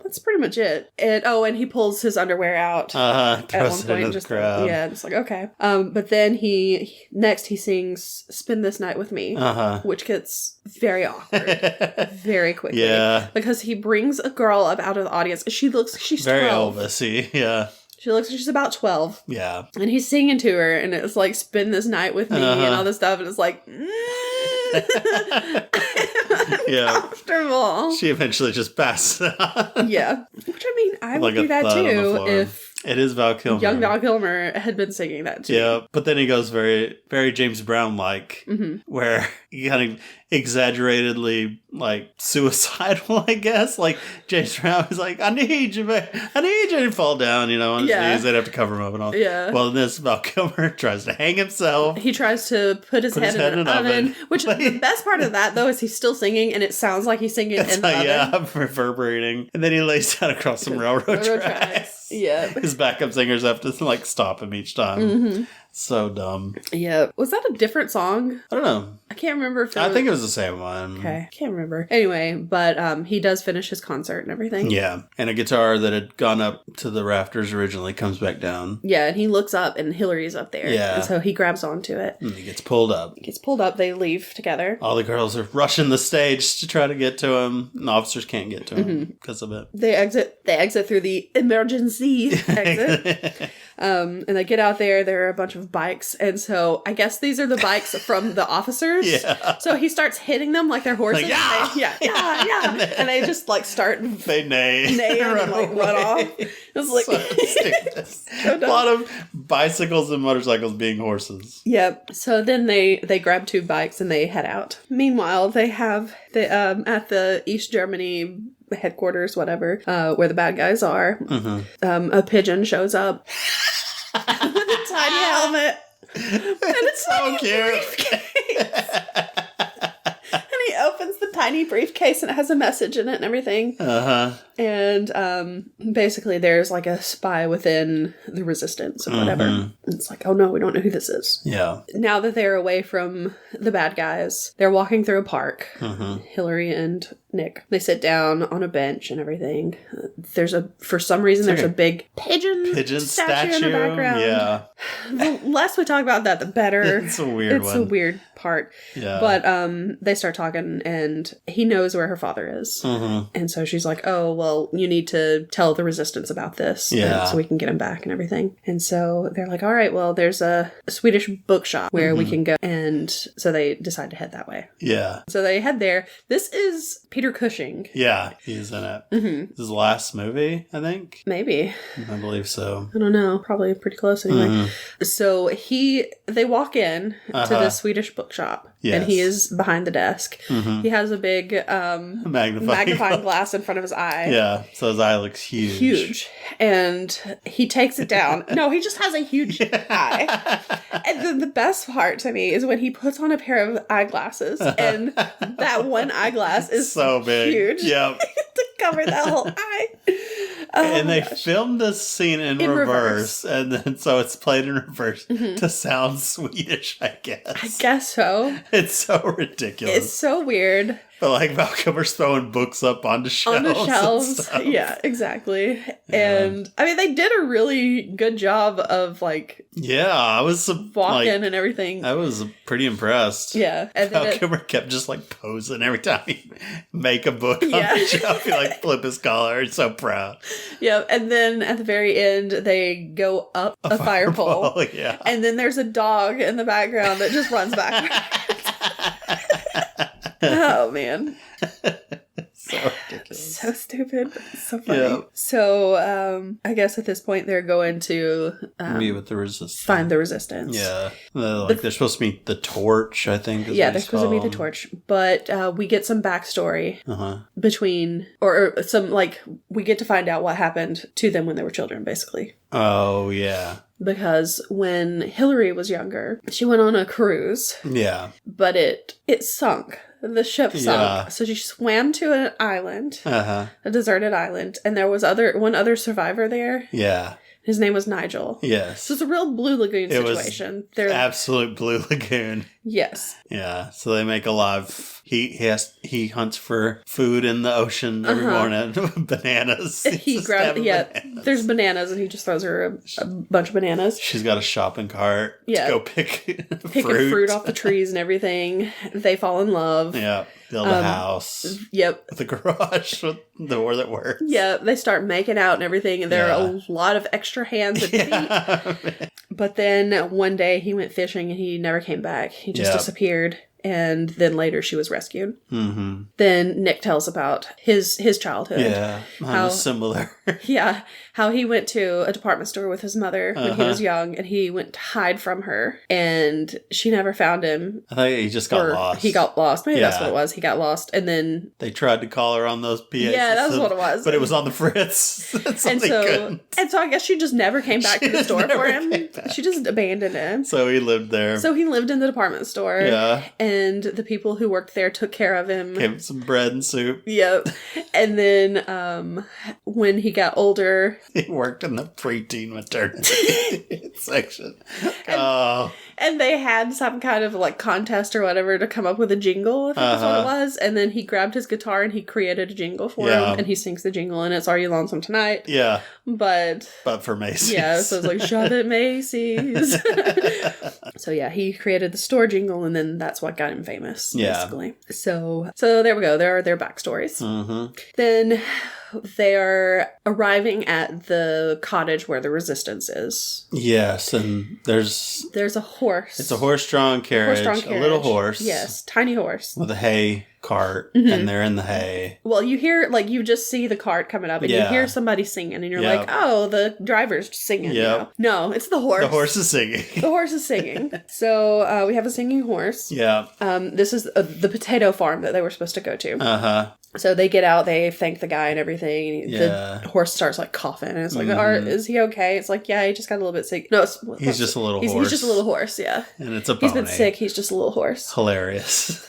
that's pretty much it. And he pulls his underwear out at one point. Just crowd. It's like okay. But then he sings "Spend This Night with Me," which gets very awkward very quickly. Yeah, because he brings a girl up out of the audience. She's very 12. Elvis-y. Yeah. She looks like she's about 12. Yeah. And he's singing to her, and it's like, "Spend this night with me," and all this stuff, and it's like, uncomfortable. She eventually just passes out. Yeah. Which, I mean, I would do that too if it is Val Kilmer. Young Val Kilmer had been singing that too. Yeah, but then he goes very, very James Brown-like, where he kind of exaggeratedly, like, suicidal, I guess. Like, James Brown is like, I need you, man. I need you to fall down, on his knees. They'd have to cover him up and all. Yeah. Well, in this, Val Kilmer tries to hang himself. He tries to put his head in an oven. Which, the best part of that, though, is he's still singing, and it sounds like he's singing in the oven. Yeah, reverberating. And then he lays down across some railroad tracks. Yeah. His backup singers have to, like, stop him each time. So dumb. Yeah. Was that a different song? I don't know. I can't remember if I think it was the same one. Okay. Can't remember. Anyway, but he does finish his concert and everything. Yeah. And a guitar that had gone up to the rafters originally comes back down. Yeah, and he looks up and Hillary's up there. Yeah. And so he grabs onto it. And he gets pulled up. They leave together. All the girls are rushing the stage to try to get to him. And the officers can't get to him because of it. They exit through the emergency exit. And they get out there. There are a bunch of bikes. And so I guess these are the bikes from the officers. Yeah. So he starts hitting them like they're horses. Like, yeah. And they just like start. They neigh and like run off. It's like so a lot of bicycles and motorcycles being horses. Yep. So then they grab 2 bikes and they head out. Meanwhile, they have at the East Germany headquarters, whatever, where the bad guys are. A pigeon shows up with a tiny helmet. And it's so cute. And he opens the tiny briefcase and it has a message in it and everything. And basically there's like a spy within the resistance or whatever. And it's like, oh no, we don't know who this is. Yeah. Now that they're away from the bad guys, they're walking through a park. Hillary and Nick. They sit down on a bench and everything. For some reason, there's a big pigeon statue in the background. Yeah. The less we talk about that, the better. It's a weird one. It's a weird part. Yeah. But they start talking and he knows where her father is. And so she's like, oh, well, you need to tell the resistance about this. Yeah. So we can get him back and everything. And so they're like, all right, well, there's a Swedish bookshop where we can go. And so they decide to head that way. Yeah. So they head there. This is Peter Cushing. Yeah, he's in it. His last movie, I think. Maybe. I believe so. I don't know. Probably pretty close anyway. So they walk in to the Swedish bookshop. Yes. And he is behind the desk. He has a big magnifying glass in front of his eye. Yeah, so his eye looks huge. And he takes it down. No, he just has a huge eye. And then the best part to me is when he puts on a pair of eyeglasses and that one eyeglass is so big. Huge. Yep. To cover that whole eye. And they filmed this scene in reverse. And then so it's played in reverse to sound Swedish, I guess. I guess so. It's so ridiculous. It's so weird. But like Val Kilmer's throwing books up onto shelves. Yeah, exactly. Yeah. And I mean, they did a really good job of like. Yeah, I was walking and everything. I was pretty impressed. Yeah, and Val Kilmer kept just like posing every time he make a book on the shelf. He like flip his collar. He's so proud. Yeah, and then at the very end, they go up a fire pole. Yeah, and then there's a dog in the background that just runs backwards. Oh man. So ridiculous. So stupid. So funny. Yeah. So, I guess at this point they're going to meet with the resistance. Find the resistance. Yeah. They're supposed to meet the Torch, I think. Yeah, they're supposed to meet the Torch. But we get some backstory between, or some, like, we get to find out what happened to them when they were children, basically. Oh, yeah. Because when Hillary was younger, she went on a cruise. Yeah. But it sunk. The ship sunk. Yeah. So she swam to an island. A deserted island. And there was one other survivor there. Yeah. His name was Nigel. Yes. So it's a real Blue Lagoon situation. They're absolute Blue Lagoon. Yes. Yeah. So they make a lot of... He hunts for food in the ocean every morning. Bananas. There's bananas, and he just throws her a bunch of bananas. She's got a shopping cart to go pick fruit off the trees and everything. They fall in love. Yeah. Build a house. Yep. With a garage with the door that works. Yeah. They start making out and everything, and there are a lot of extra hands and feet. But then one day he went fishing and he never came back. He just disappeared. And then later she was rescued. Mm-hmm. Then Nick tells about his childhood. Yeah, how similar. Yeah, how he went to a department store with his mother when he was young, and he went to hide from her, and she never found him. I think he just got lost. He got lost. Maybe that's what it was. He got lost, and then they tried to call her on those PA systems. Yeah, that's what it was. But it was on the fritz. and so I guess she just never came back to the store for him. She just abandoned him. So he lived there. So he lived in the department store. Yeah. And the people who worked there took care of him. Gave him some bread and soup. Yep. And then when he got older... He worked in the preteen maternity section. And they had some kind of like contest or whatever to come up with a jingle, I think that's what it was. And then he grabbed his guitar and he created a jingle for him. And he sings the jingle, and it's Are You Lonesome Tonight? Yeah. But for Macy's. Yeah, so it's like, shop at Macy's. So yeah, he created the store jingle, and then that's what got him famous, basically. So there we go. There are their backstories. Mm-hmm. Then they are arriving at the cottage where the resistance is. Yes, and there's a horse. It's a horse-drawn carriage. A little horse. Yes, tiny horse. With a hay cart, and they're in the hay. Well, you hear, like, you just see the cart coming up, and you hear somebody singing, and you're like, oh, the driver's singing. Yeah. No, it's the horse. The horse is singing. The horse is singing. So, we have a singing horse. Yeah. This is the potato farm that they were supposed to go to. Uh-huh. So they get out, they thank the guy and everything. And the horse starts like coughing, and it's like, is he okay? It's like, yeah, he just got a little bit sick. No, he's just a little horse. He's just a little horse, yeah. And it's a pony. He's been sick. He's just a little horse. Hilarious.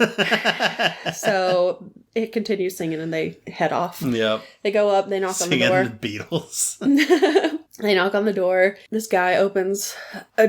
So it continues singing, and they head off. Yep. They go up. They knock on the door. Singing the Beatles. They knock on the door. This guy opens a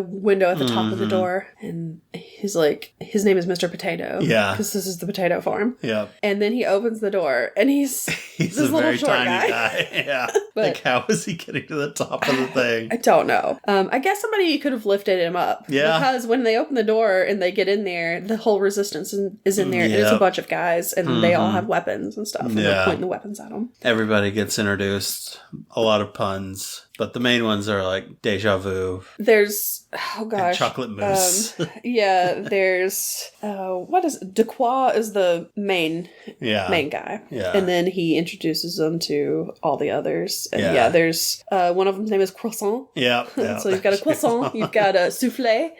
window at the top of the door, and he's like, his name is Mr. Potato. Yeah. Because this is the potato farm. Yeah. And then he opens the door, and he's this a little very short tiny guy. Yeah. But, like, how is he getting to the top of the thing? I don't know. I guess somebody could have lifted him up. Yeah. Because when they open the door and they get in there, the whole resistance is in there. Yep. It's a bunch of guys, and they all have weapons and stuff, and they're pointing the weapons at them. Everybody gets introduced. A lot of puns. But the main ones are like deja vu. There's, and chocolate mousse. There's, what is it? Dequois is the main guy. Yeah. And then he introduces them to all the others. And there's, one of them's name is Croissant. Yeah. So you've got a croissant, you've got a souffle,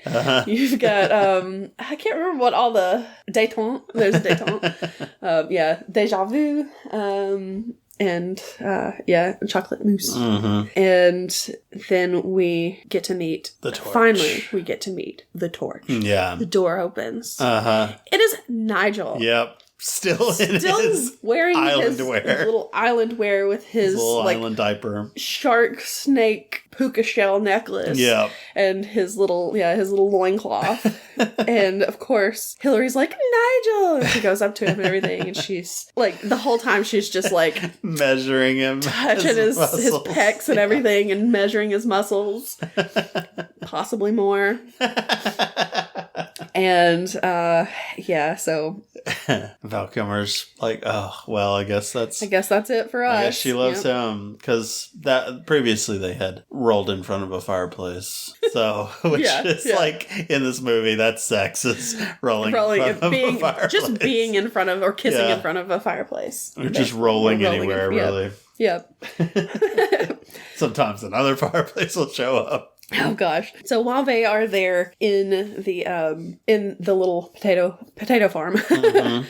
you've got, I can't remember what all the, détente, there's détente. Deja vu, and chocolate mousse. Mm-hmm. And then we get to meet the Torch. Finally, we get to meet the Torch. Yeah. The door opens. It is Nigel. Yep. Still his wearing island his wear. Little island wear with his little island diaper. Shark snake puka shell necklace. Yeah. And his little loincloth. And of course, Hillary's like, Nigel! And she goes up to him and everything, and she's like, the whole time she's just like measuring him. Touching his pecs and everything, and measuring his muscles. Possibly more. And so Val Kilmer's like, oh, well, I guess that's it for us. I guess she loves him, because that previously they had rolled in front of a fireplace. So, which is like, in this movie, that's sex, is rolling in front of a fireplace. Just being in front of, or kissing in front of a fireplace. Or just rolling anywhere, really. Yep. Sometimes another fireplace will show up. Oh gosh. So while they are there in the little potato farm,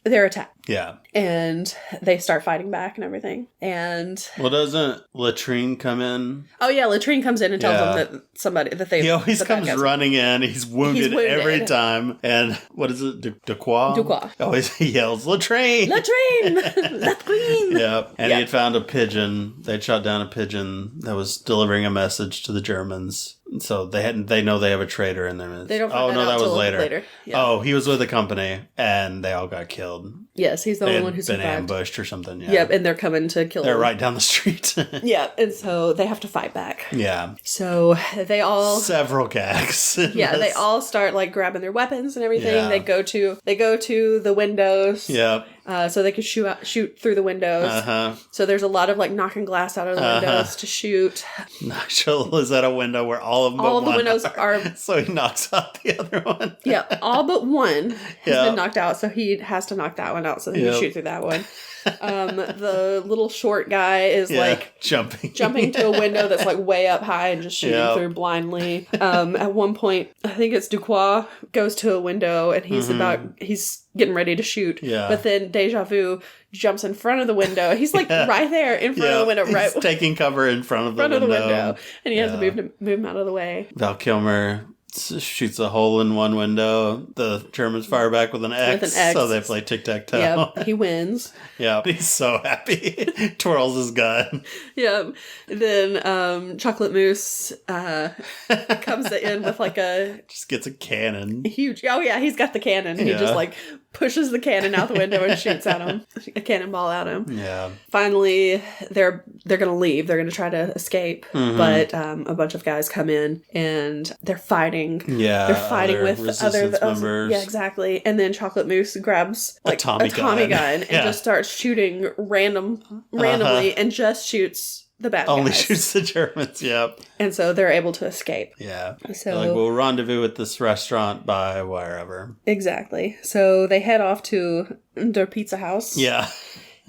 they're attacked. Yeah. And they start fighting back and everything. And well, doesn't Latrine come in? Oh yeah, Latrine comes in and tells them that he always comes running in. He's wounded every time. And what is it? Duquois? Duquois. Always he yells, Latrine! Latrine! Latrine! Yep. And he had found a pigeon. They'd shot down a pigeon that was delivering a message to the Germans. So they know they have a traitor in their midst. They don't find that was later. Yeah. Oh, he was with the company and they all got killed. Yes, he's the only one who's been ambushed or something. Yeah. Yep, and they're coming to kill him. They're right down the street. Yeah, and so they have to fight back. Yeah. So they all several gags. Yeah, they all start like grabbing their weapons and everything. Yeah. They go to the windows. Yeah. So they could shoot through the windows. Uh-huh. So there's a lot of like knocking glass out of the windows to shoot. Nigel is at a window where all of the windows are. So he knocks out the other one. Yeah, all but one has been knocked out, so he has to knock that one out so he can shoot through that one. The little short guy is like jumping to a window that's like way up high and just shooting through blindly. At one point, I think it's Duquois goes to a window and he's getting ready to shoot. Yeah. But then Deja Vu jumps in front of the window. He's like right there in front of the window, right? He's taking cover in front of the window. And he has to move him out of the way. Val Kilmer shoots a hole in one window. The Germans fire back with an X. So they play tic-tac-toe. Yep, he wins. Yeah, he's so happy. Twirls his gun. Yep. Then Chocolate Mousse comes in with like just gets a cannon. Huge. Oh yeah, he's got the cannon. He just like pushes the cannon out the window and shoots at him. A cannonball at him. Yeah. Finally, they're gonna leave. They're gonna try to escape, but a bunch of guys come in and they're fighting. Yeah, they're fighting with other members. Yeah, exactly. And then Chocolate Mousse grabs like a Tommy gun and just starts shooting randomly and just shoots the bad guys. Only shoots the Germans. Yep. And so they're able to escape. Yeah. So like, we'll rendezvous at this restaurant by wherever. Exactly. So they head off to their pizza house. Yeah.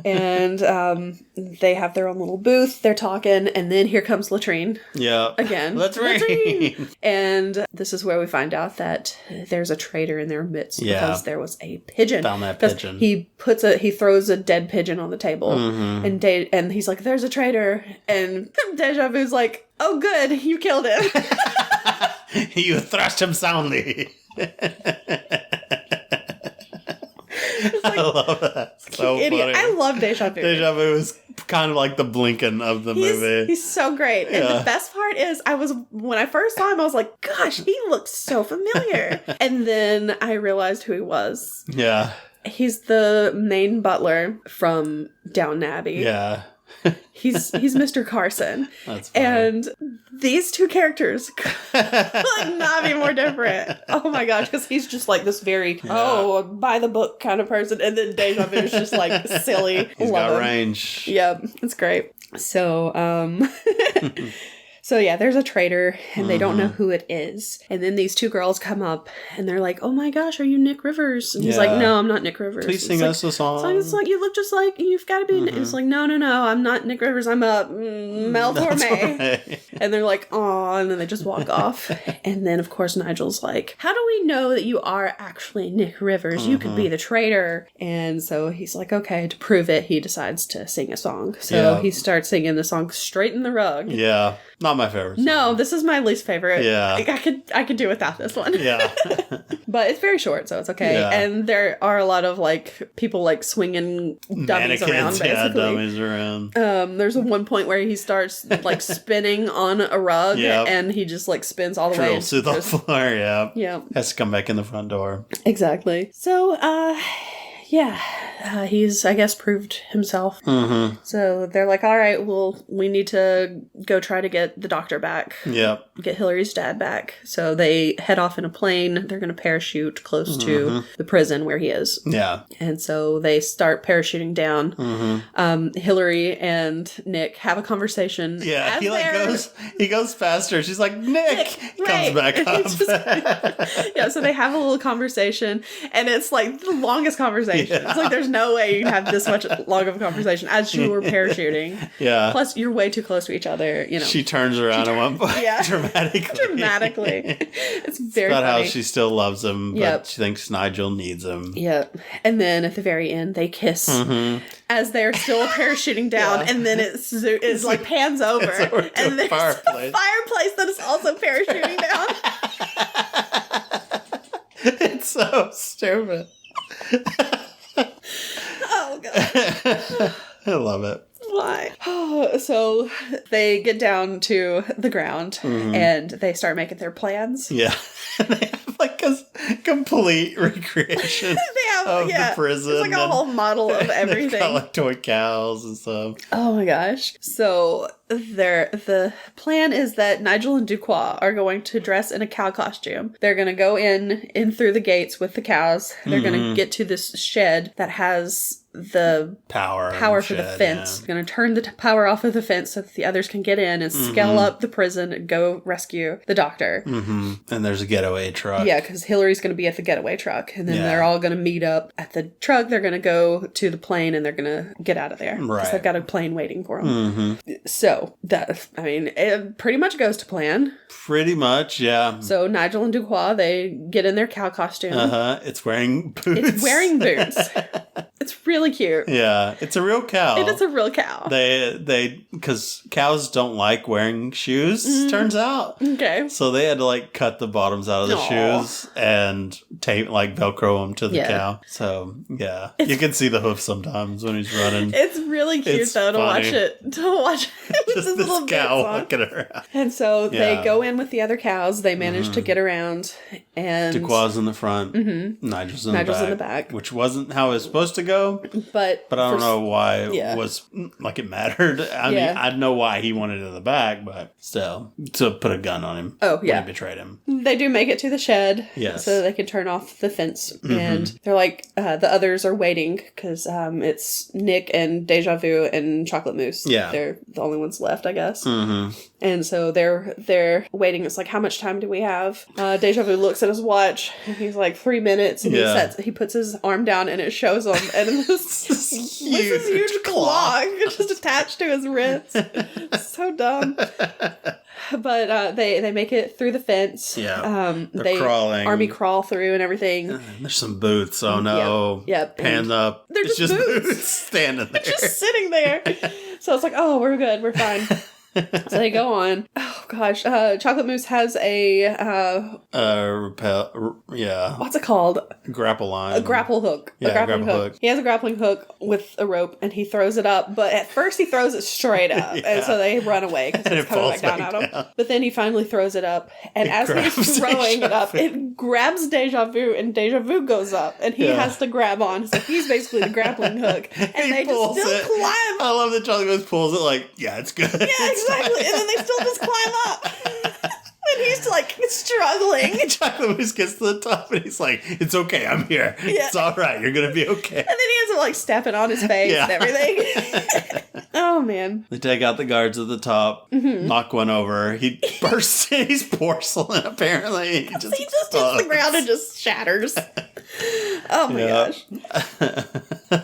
And they have their own little booth. They're talking, and then here comes Latrine. Yeah. Again. Latrine! And this is where we find out that there's a traitor in their midst because there was a pigeon. Found that pigeon. He throws a dead pigeon on the table, and he's like, "There's a traitor," and Deja Vu's like, "Oh, good, you killed him." You thrashed him soundly. Like, I love that. So idiot. funny. I love Deja Vu. Deja Vu is kind of like the Blinken of the movie. He's so great. And the best part is when I first saw him, I was like, gosh, he looks so familiar. And then I realized who he was. Yeah. He's the main butler from Downton Abbey. Yeah. He's Mr. Carson. That's funny. And these two characters could not be more different. Oh my gosh, because he's just like this very by the book kind of person, and then Deja Vu is just like silly. He's got range. Yep, it's great. So So yeah, there's a traitor, and they don't know who it is. And then these two girls come up, and they're like, "Oh my gosh, are you Nick Rivers?" And he's like, "No, I'm not Nick Rivers. Please sing us a song." It's like, you look just like, you've got to be. It's like, no, I'm not Nick Rivers. I'm a Mel Torme. And they're like, "Oh," and then they just walk off. And then of course Nigel's like, "How do we know that you are actually Nick Rivers? You could be the traitor." And so he's like, okay, to prove it, he decides to sing a song. So he starts singing the song "Straight in the Rug." Yeah. Not my favorite song. No, this is my least favorite. Yeah. I could do without this one. Yeah. But it's very short, so it's okay. Yeah. And there are a lot of like people like swinging dummies around, basically. Yeah, dummies around. There's one point where he starts like spinning on a rug and he just like spins all the way to the floor, yeah. Yeah. Has to come back in the front door. Exactly. So, yeah. he's, I guess, proved himself. Mm-hmm. So they're like, all right, well, we need to go try to get the doctor back. Yep. Get Hillary's dad back. So they head off in a plane. They're going to parachute close to the prison where he is. Yeah. And so they start parachuting down. Hillary and Nick have a conversation. Yeah, he goes faster. She's like, Nick! Comes back up. Yeah, so they have a little conversation, and it's like the longest conversation. Yeah. It's like there's no way you can have this much long of a conversation as you were parachuting. Yeah. Plus, you're way too close to each other, you know. She turns around at one point dramatically. It's very about funny. How she still loves him, but she thinks Nigel needs him. Yep. And then at the very end, they kiss as they're still parachuting down, and then it's like pans over, and there's a fireplace that is also parachuting down. It's so stupid. Oh, God. I love it. Why? So they get down to the ground and they start making their plans. Yeah. They have like a complete recreation of the prison. It's like a whole model of everything. They've got like toy cows and stuff. Oh my gosh. So the plan is that Nigel and Duquois are going to dress in a cow costume. They're going to go in through the gates with the cows. They're going to get to this shed that has the power for the fence. Yeah. Going to turn the power off of the fence so that the others can get in and scale up the prison and go rescue the doctor. And there's a getaway truck. Yeah, because Hillary's going to be at the getaway truck. And then they're all going to meet up at the truck. They're going to go to the plane and they're going to get out of there. Right. Because they've got a plane waiting for them. So, it pretty much goes to plan. Pretty much, yeah. So, Nigel and Duquois, they get in their cow costume. It's wearing boots. It's really cute. Yeah, it's a real cow. It is a real cow. Because cows don't like wearing shoes, turns out. Okay. So they had to like cut the bottoms out of the shoes and tape, like Velcro them to the cow. So yeah, you can see the hoof sometimes when he's running. It's really cute to watch it. To watch it with just this cow walking around. And so they go in with the other cows. They manage to get around, and Duquois in the front. Nigel's in the back, which wasn't how it was supposed to go. But I don't know why it was like it mattered. I mean, I know why he wanted it in the back, but still, to put a gun on him. Oh, yeah. When he betrayed him. They do make it to the shed. Yes. So they can turn off the fence. And they're like, the others are waiting because it's Nick and Deja Vu and Chocolate Mousse. Yeah. They're the only ones left, I guess. And so they're waiting. It's like, how much time do we have? Deja Vu looks at his watch. And he's like, 3 minutes. And he puts his arm down and it shows him. And this huge clock just attached to his wrist. So dumb. But they make it through the fence. Yeah. They're crawling. Army crawl through and everything. There's some boots. Oh no. Yep. Pan up. They're just boots standing there. They're just sitting there. So it's like, oh, we're good. We're fine. So they go on. Oh gosh, Chocolate Mousse has a what's it called? Grapple line. A grapple hook. Yeah, a grappling hook. He has a grappling hook with a rope, and he throws it up. But at first, he throws it straight up, and so they run away because it's coming back down at him. But then he finally throws it up, and as he's throwing it up, it grabs Deja Vu, and Deja Vu goes up, and he has to grab on. So he's basically the grappling hook, and they just still climb. I love that Chocolate Mousse pulls it like, yeah, it's good. Yeah, exactly. And then they still just climb up. And he's like struggling. Chocolate Mousse gets to the top and he's like, it's okay, I'm here. Yeah. It's all right, you're going to be okay. And then he ends up like stepping on his face and everything. Oh, man. They take out the guards at the top, knock one over. He bursts in. He's porcelain, apparently. He just hits the ground and just shatters. Oh, my gosh.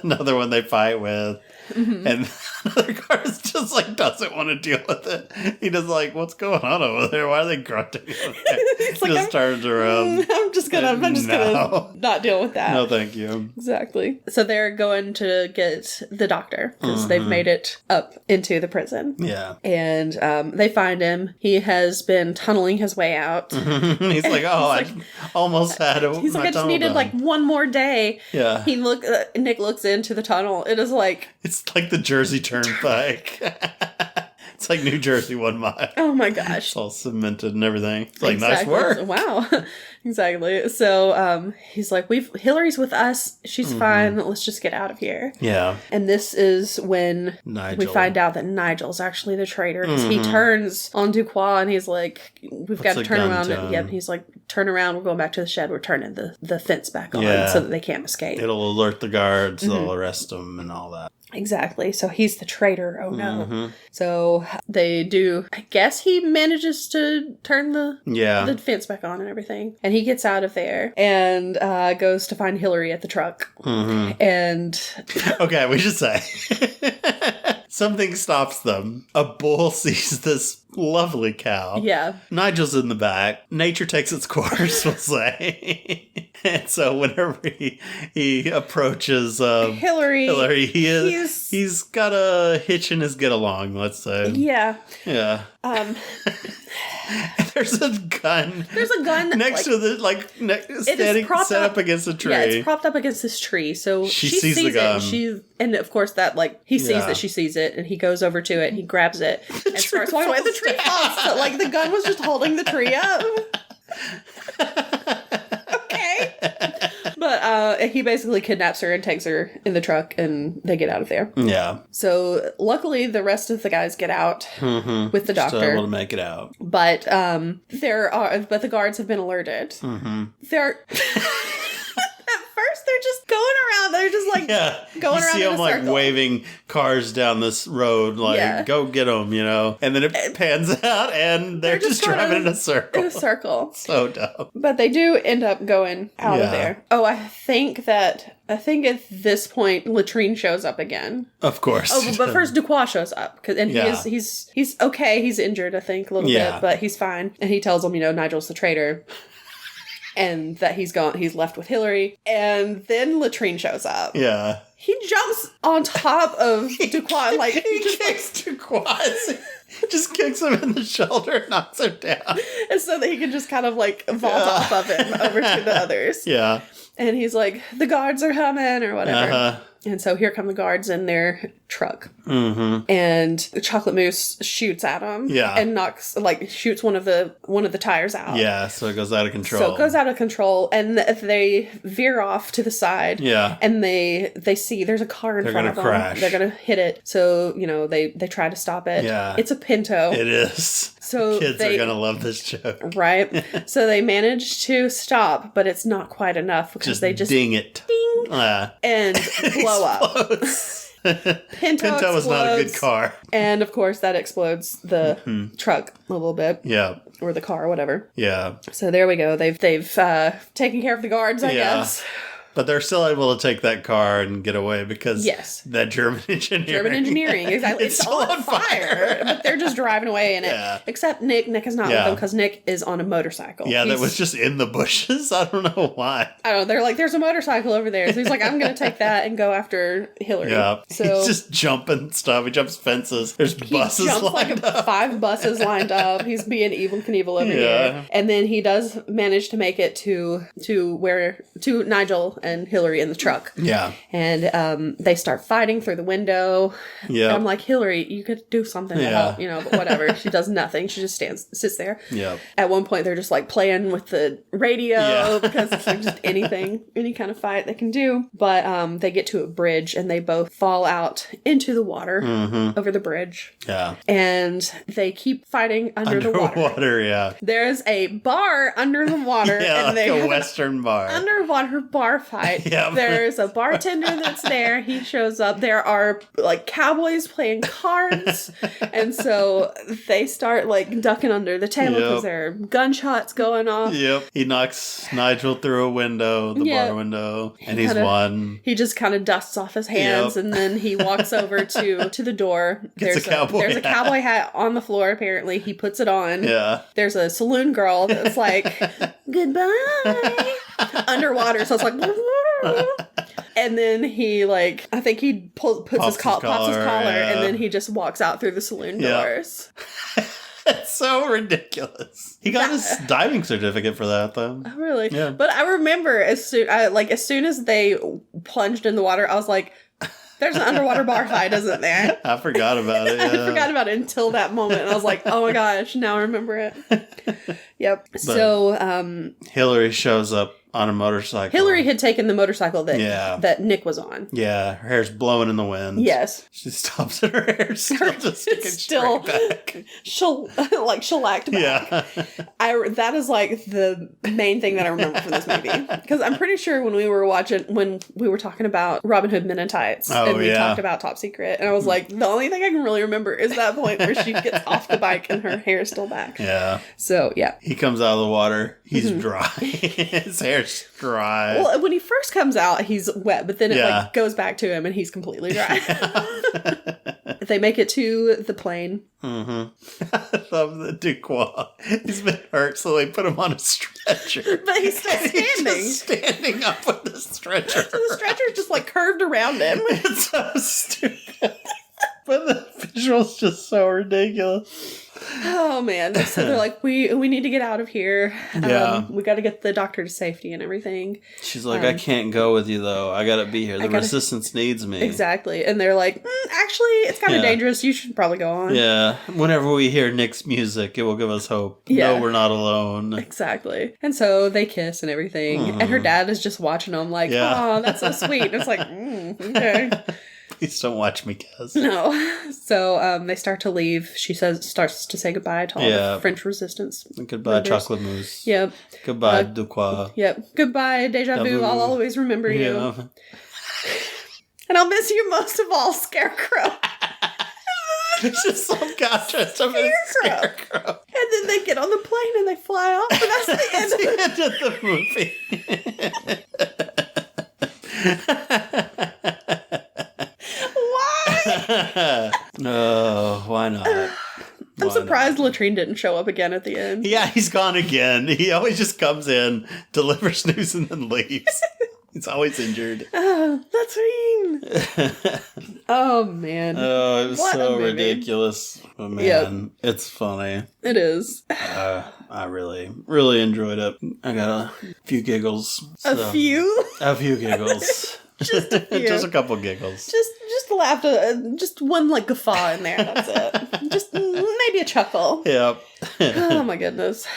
Another one they fight with. And another guard just like doesn't want to deal with it. He does like, what's going on over there? Why are they grunting over there? He like, just turns around. I'm just gonna not deal with that. No, thank you. Exactly. So they're going to get the doctor because they've made it up into the prison. Yeah. And they find him. He has been tunneling his way out. He's like, I almost had it. He's like, I just needed like one more day. Yeah. Nick looks into the tunnel. It is like, it's like the Jersey Turnpike. It's like New Jersey 1 mile. Oh my gosh. It's all cemented and everything. It's like, Exactly. nice work. Wow. Exactly. So he's like, Hillary's with us. She's fine. Let's just get out of here. Yeah. And this is when Nigel. we find out that Nigel's actually the traitor, because he turns on Duquois and he's like, we've got to turn around. And he's like, turn around. We're going back to the shed. We're turning the fence back on so that they can't escape. It'll alert the guards. They'll arrest them and all that. Exactly. So he's the traitor. Oh no. So they do, I guess he manages to turn the fence back on and everything. And he gets out of there and goes to find Hillary at the truck. And okay, we should say something stops them. A bull sees this lovely cow. Yeah. Nigel's in the back. Nature takes its course, we'll say. And so whenever he approaches Hillary, he's got a hitch in his get along, let's say. Yeah. Yeah. There's a gun. Next to the set up against a tree. Yeah, it's propped up against this tree. So she sees the gun. And of course that he sees that she sees it, and he goes over to it and he grabs it and starts walking away. The tree falls. So the gun was just holding the tree up. Okay. But he basically kidnaps her and takes her in the truck, and they get out of there. Yeah. So luckily, the rest of the guys get out with the doctor. Still able to make it out. But but the guards have been alerted. They're at first they're just going around. They're just going around. You see them circle. Waving cars down this road, go get them, And then it pans out, and they're just driving in a circle. In a circle. So dumb. But they do end up going out of there. Oh, I think at this point Latrine shows up again. Of course. Oh, but first Duquois shows up, he's okay. He's injured, I think, a little bit, but he's fine. And he tells him, Nigel's the traitor. And that he's left with Hillary. And then Latrine shows up. Yeah. He jumps on top of Duquois. He just kicks Duquois. Just kicks him in the shoulder, knocks him down. And so that he can just kind of vault off of him over to the others. Yeah. And he's like, the guards are coming or whatever. And so here come the guards in their truck. And the chocolate mousse shoots at him. Yeah. And shoots one of the tires out. Yeah, so it goes out of control. And they veer off to the side. Yeah. And they see there's a car in front of them. They're going to crash. They're going to hit it. So, they try to stop it. Yeah. It's a Pinto. It is. So kids are going to love this joke. Right. So they manage to stop, but it's not quite enough because they just ding it. Ding. And blow up. Pinto is not a good car. And of course that explodes the truck a little bit. Yeah. Or the car or whatever. Yeah. So there we go. They've taken care of the guards, I guess. But they're still able to take that car and get away because that German engineering. Exactly. It's still on fire. But they're just driving away in it. Except Nick. Nick is not with them because Nick is on a motorcycle. Yeah, that was just in the bushes. I don't know why. I don't know. They're like, there's a motorcycle over there. So he's like, I'm going to take that and go after Hillary. Yeah. So he's just jumping stuff. He jumps fences. There's buses lined up. 5 buses lined up. He's being evil Knievel over here. And then he does manage to make it to Nigel and Hillary in the truck. Yeah. And they start fighting through the window. Yeah. I'm like, Hillary, you could do something to help, but whatever. She does nothing. She just sits there. Yeah. At one point, they're just playing with the radio because it's just any kind of fight they can do. But they get to a bridge and they both fall out into the water over the bridge. Yeah. And they keep fighting under the water. Yeah. There's a bar under the water. And they have a Western bar. Underwater bar fight. Yep. There's a bartender that's there. He shows up. There are cowboys playing cards. And so they start ducking under the table because there are gunshots going off. Yep. He knocks Nigel through a window, the bar window, and he's won. He just kind of dusts off his hands and then he walks over to the door. There's a cowboy hat on the floor, apparently. He puts it on. Yeah. There's a saloon girl that's like, goodbye. Underwater. So it's like, and then he I think he pops his collar and then he just walks out through the saloon doors. It's so ridiculous. He got his diving certificate for that, though. Oh, really? Yeah. But I remember as soon as they plunged in the water, I was like, There's an underwater bar fight, isn't there? I forgot about it. I forgot about it until that moment. And I was like, oh my gosh, now I remember it. Yep. But so, Hillary shows up on a motorcycle. Hillary had taken the motorcycle that Nick was on. Yeah, her hair's blowing in the wind. Yes. She stops and her hair's still straight back. Shellacked back. Yeah. That is like the main thing that I remember from this movie. Because I'm pretty sure when we were talking about Robin Hood Men in Tights, and we talked about Top Secret, and I was like, the only thing I can really remember is that point where she gets off the bike and her hair is still back. Yeah. So, yeah. He comes out of the water. He's dry. His hair's dry. Well, when he first comes out, he's wet, but then it goes back to him and he's completely dry. They make it to the plane. Mm-hmm. I love the Duquois. He's been hurt, so they put him on a stretcher. But he's still standing. He's just standing up with the stretcher. So the stretcher's just like curved around him. It's so stupid. But the visual's just so ridiculous. Oh man! So they're like, we need to get out of here. We got to get the doctor to safety and everything. She's like, I can't go with you though. I gotta be here. The resistance needs me. Exactly. And they're like, actually, it's kind of dangerous. You should probably go on. Yeah. Whenever we hear Nick's music, it will give us hope. Yeah. No, we're not alone. Exactly. And so they kiss and everything, and her dad is just watching them like, oh, that's so sweet. And it's like, okay. Please don't watch me kiss. No. So they start to leave. She starts to say goodbye to all the French resistance. Goodbye, chocolate mousse. Yep. Goodbye, Duquois. Yep. Goodbye, deja vu. I'll always remember you. And I'll miss you most of all, Scarecrow. It's just some guy dressed up as a scarecrow. And then they get on the plane and they fly off. And that's the end of the movie. No, why not? I'm surprised Latrine didn't show up again at the end. Yeah, he's gone again. He always just comes in, delivers news, and then leaves. He's always injured. Oh, Latrine! Oh, man. Oh, it was so ridiculous. Oh, man. It's funny. It is. I really, really enjoyed it. I got a few giggles. A few? A few giggles. Just a few. Just a couple giggles. Just laughed. Just one like guffaw in there. That's it. Just maybe a chuckle. Yep. Oh my goodness.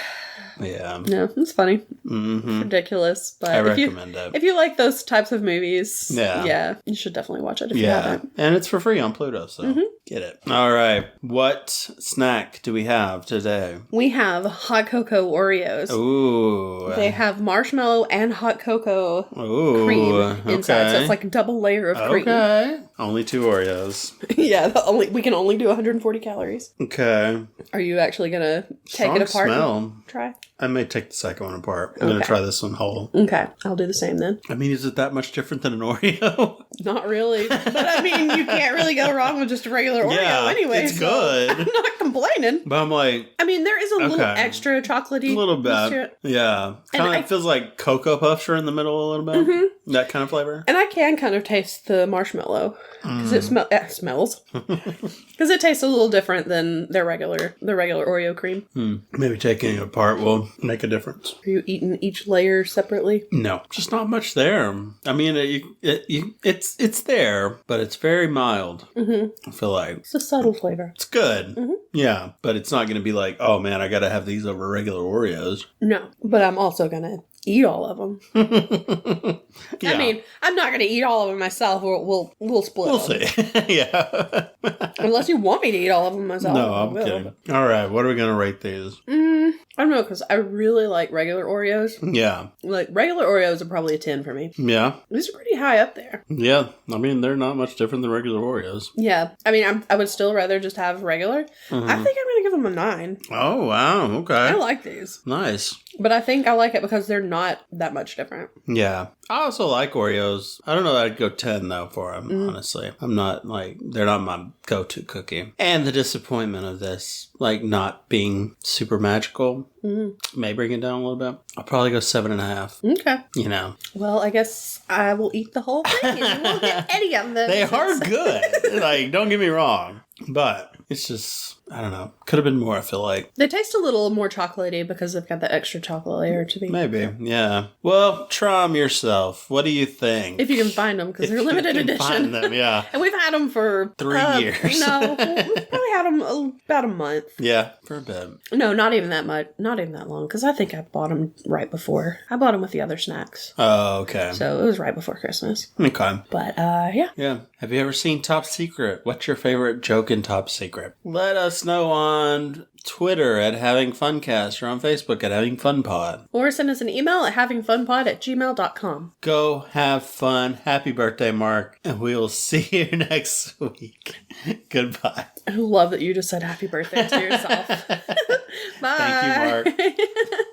Yeah. No, it's funny. Mm-hmm. It's ridiculous. But I recommend it. If you like those types of movies, you should definitely watch it if you haven't. And it's for free on Pluto, so get it. All right. What snack do we have today? We have Hot Cocoa Oreos. Ooh. They have marshmallow and hot cocoa cream inside, so it's like a double layer of cream. Okay. Only 2 Oreos. Yeah, we can only do 140 calories. Okay. Are you actually going to take it apart and try? I may take the second one apart. I'm going to try this one whole. Okay. I'll do the same then. I mean, is it that much different than an Oreo? Not really. But I mean, you can't really go wrong with just a regular Oreo anyway. It's good. I'm not complaining. But I'm like... I mean, there is a little extra chocolatey. A little bit. Yeah. Kind of feels like Cocoa Puffs are in the middle a little bit. Mm-hmm. That kind of flavor. And I can kind of taste the marshmallow. Because it smells. Because it tastes a little different than the regular Oreo cream. Maybe taking it apart will make a difference. Are you eating each layer separately? No, just not much there. I mean, it's there, but it's very mild. I feel like it's a subtle flavor. It's good. Yeah, but it's not going to be like, oh man, I got to have these over regular Oreos. No, but I'm also going to eat all of them. I mean, I'm not going to eat all of them myself. We'll split. We'll see. Yeah. Unless you want me to eat all of them myself. No, I'm kidding. All right, what are we going to rate these? I don't know, because I really like regular Oreos. Yeah. Like, regular Oreos are probably a 10 for me. Yeah. These are pretty high up there. Yeah. I mean, they're not much different than regular Oreos. Yeah. I mean, I would still rather just have regular. I think I'm going to give them a 9. Oh, wow. Okay. I like these. Nice. But I think I like it because they're not that much different. Yeah. I also like Oreos. I don't know that I'd go 10, though, for them, honestly. I'm not, like, they're not my go-to cookie. And the disappointment of this, like, not being super magical may bring it down a little bit. I'll probably go 7.5. Okay. You know. Well, I guess I will eat the whole thing and you won't get any of them. They are good. Like, don't get me wrong. But it's just, I don't know. Could have been more, I feel like. They taste a little more chocolatey because they've got the extra chocolate layer to be. Maybe, yeah. Well, try them yourself. What do you think? If you can find them, because they're limited edition. Find them, yeah. And we've had them for 3 years. No, we've probably had them about a month. Yeah, for a bit. No, not even that much. Not even that long, because I think I bought them right before. I bought them with the other snacks. Oh, okay. So it was right before Christmas. Okay. But, yeah. Yeah. Have you ever seen Top Secret? What's your favorite joke in Top Secret? Let us know on Twitter at Having Funcast or on Facebook at Having Fun Pod. Or send us an email at havingfunpod@gmail.com. Go have fun. Happy birthday, Mark. And we will see you next week. Goodbye. I love that you just said happy birthday to yourself. Bye. Thank you, Mark.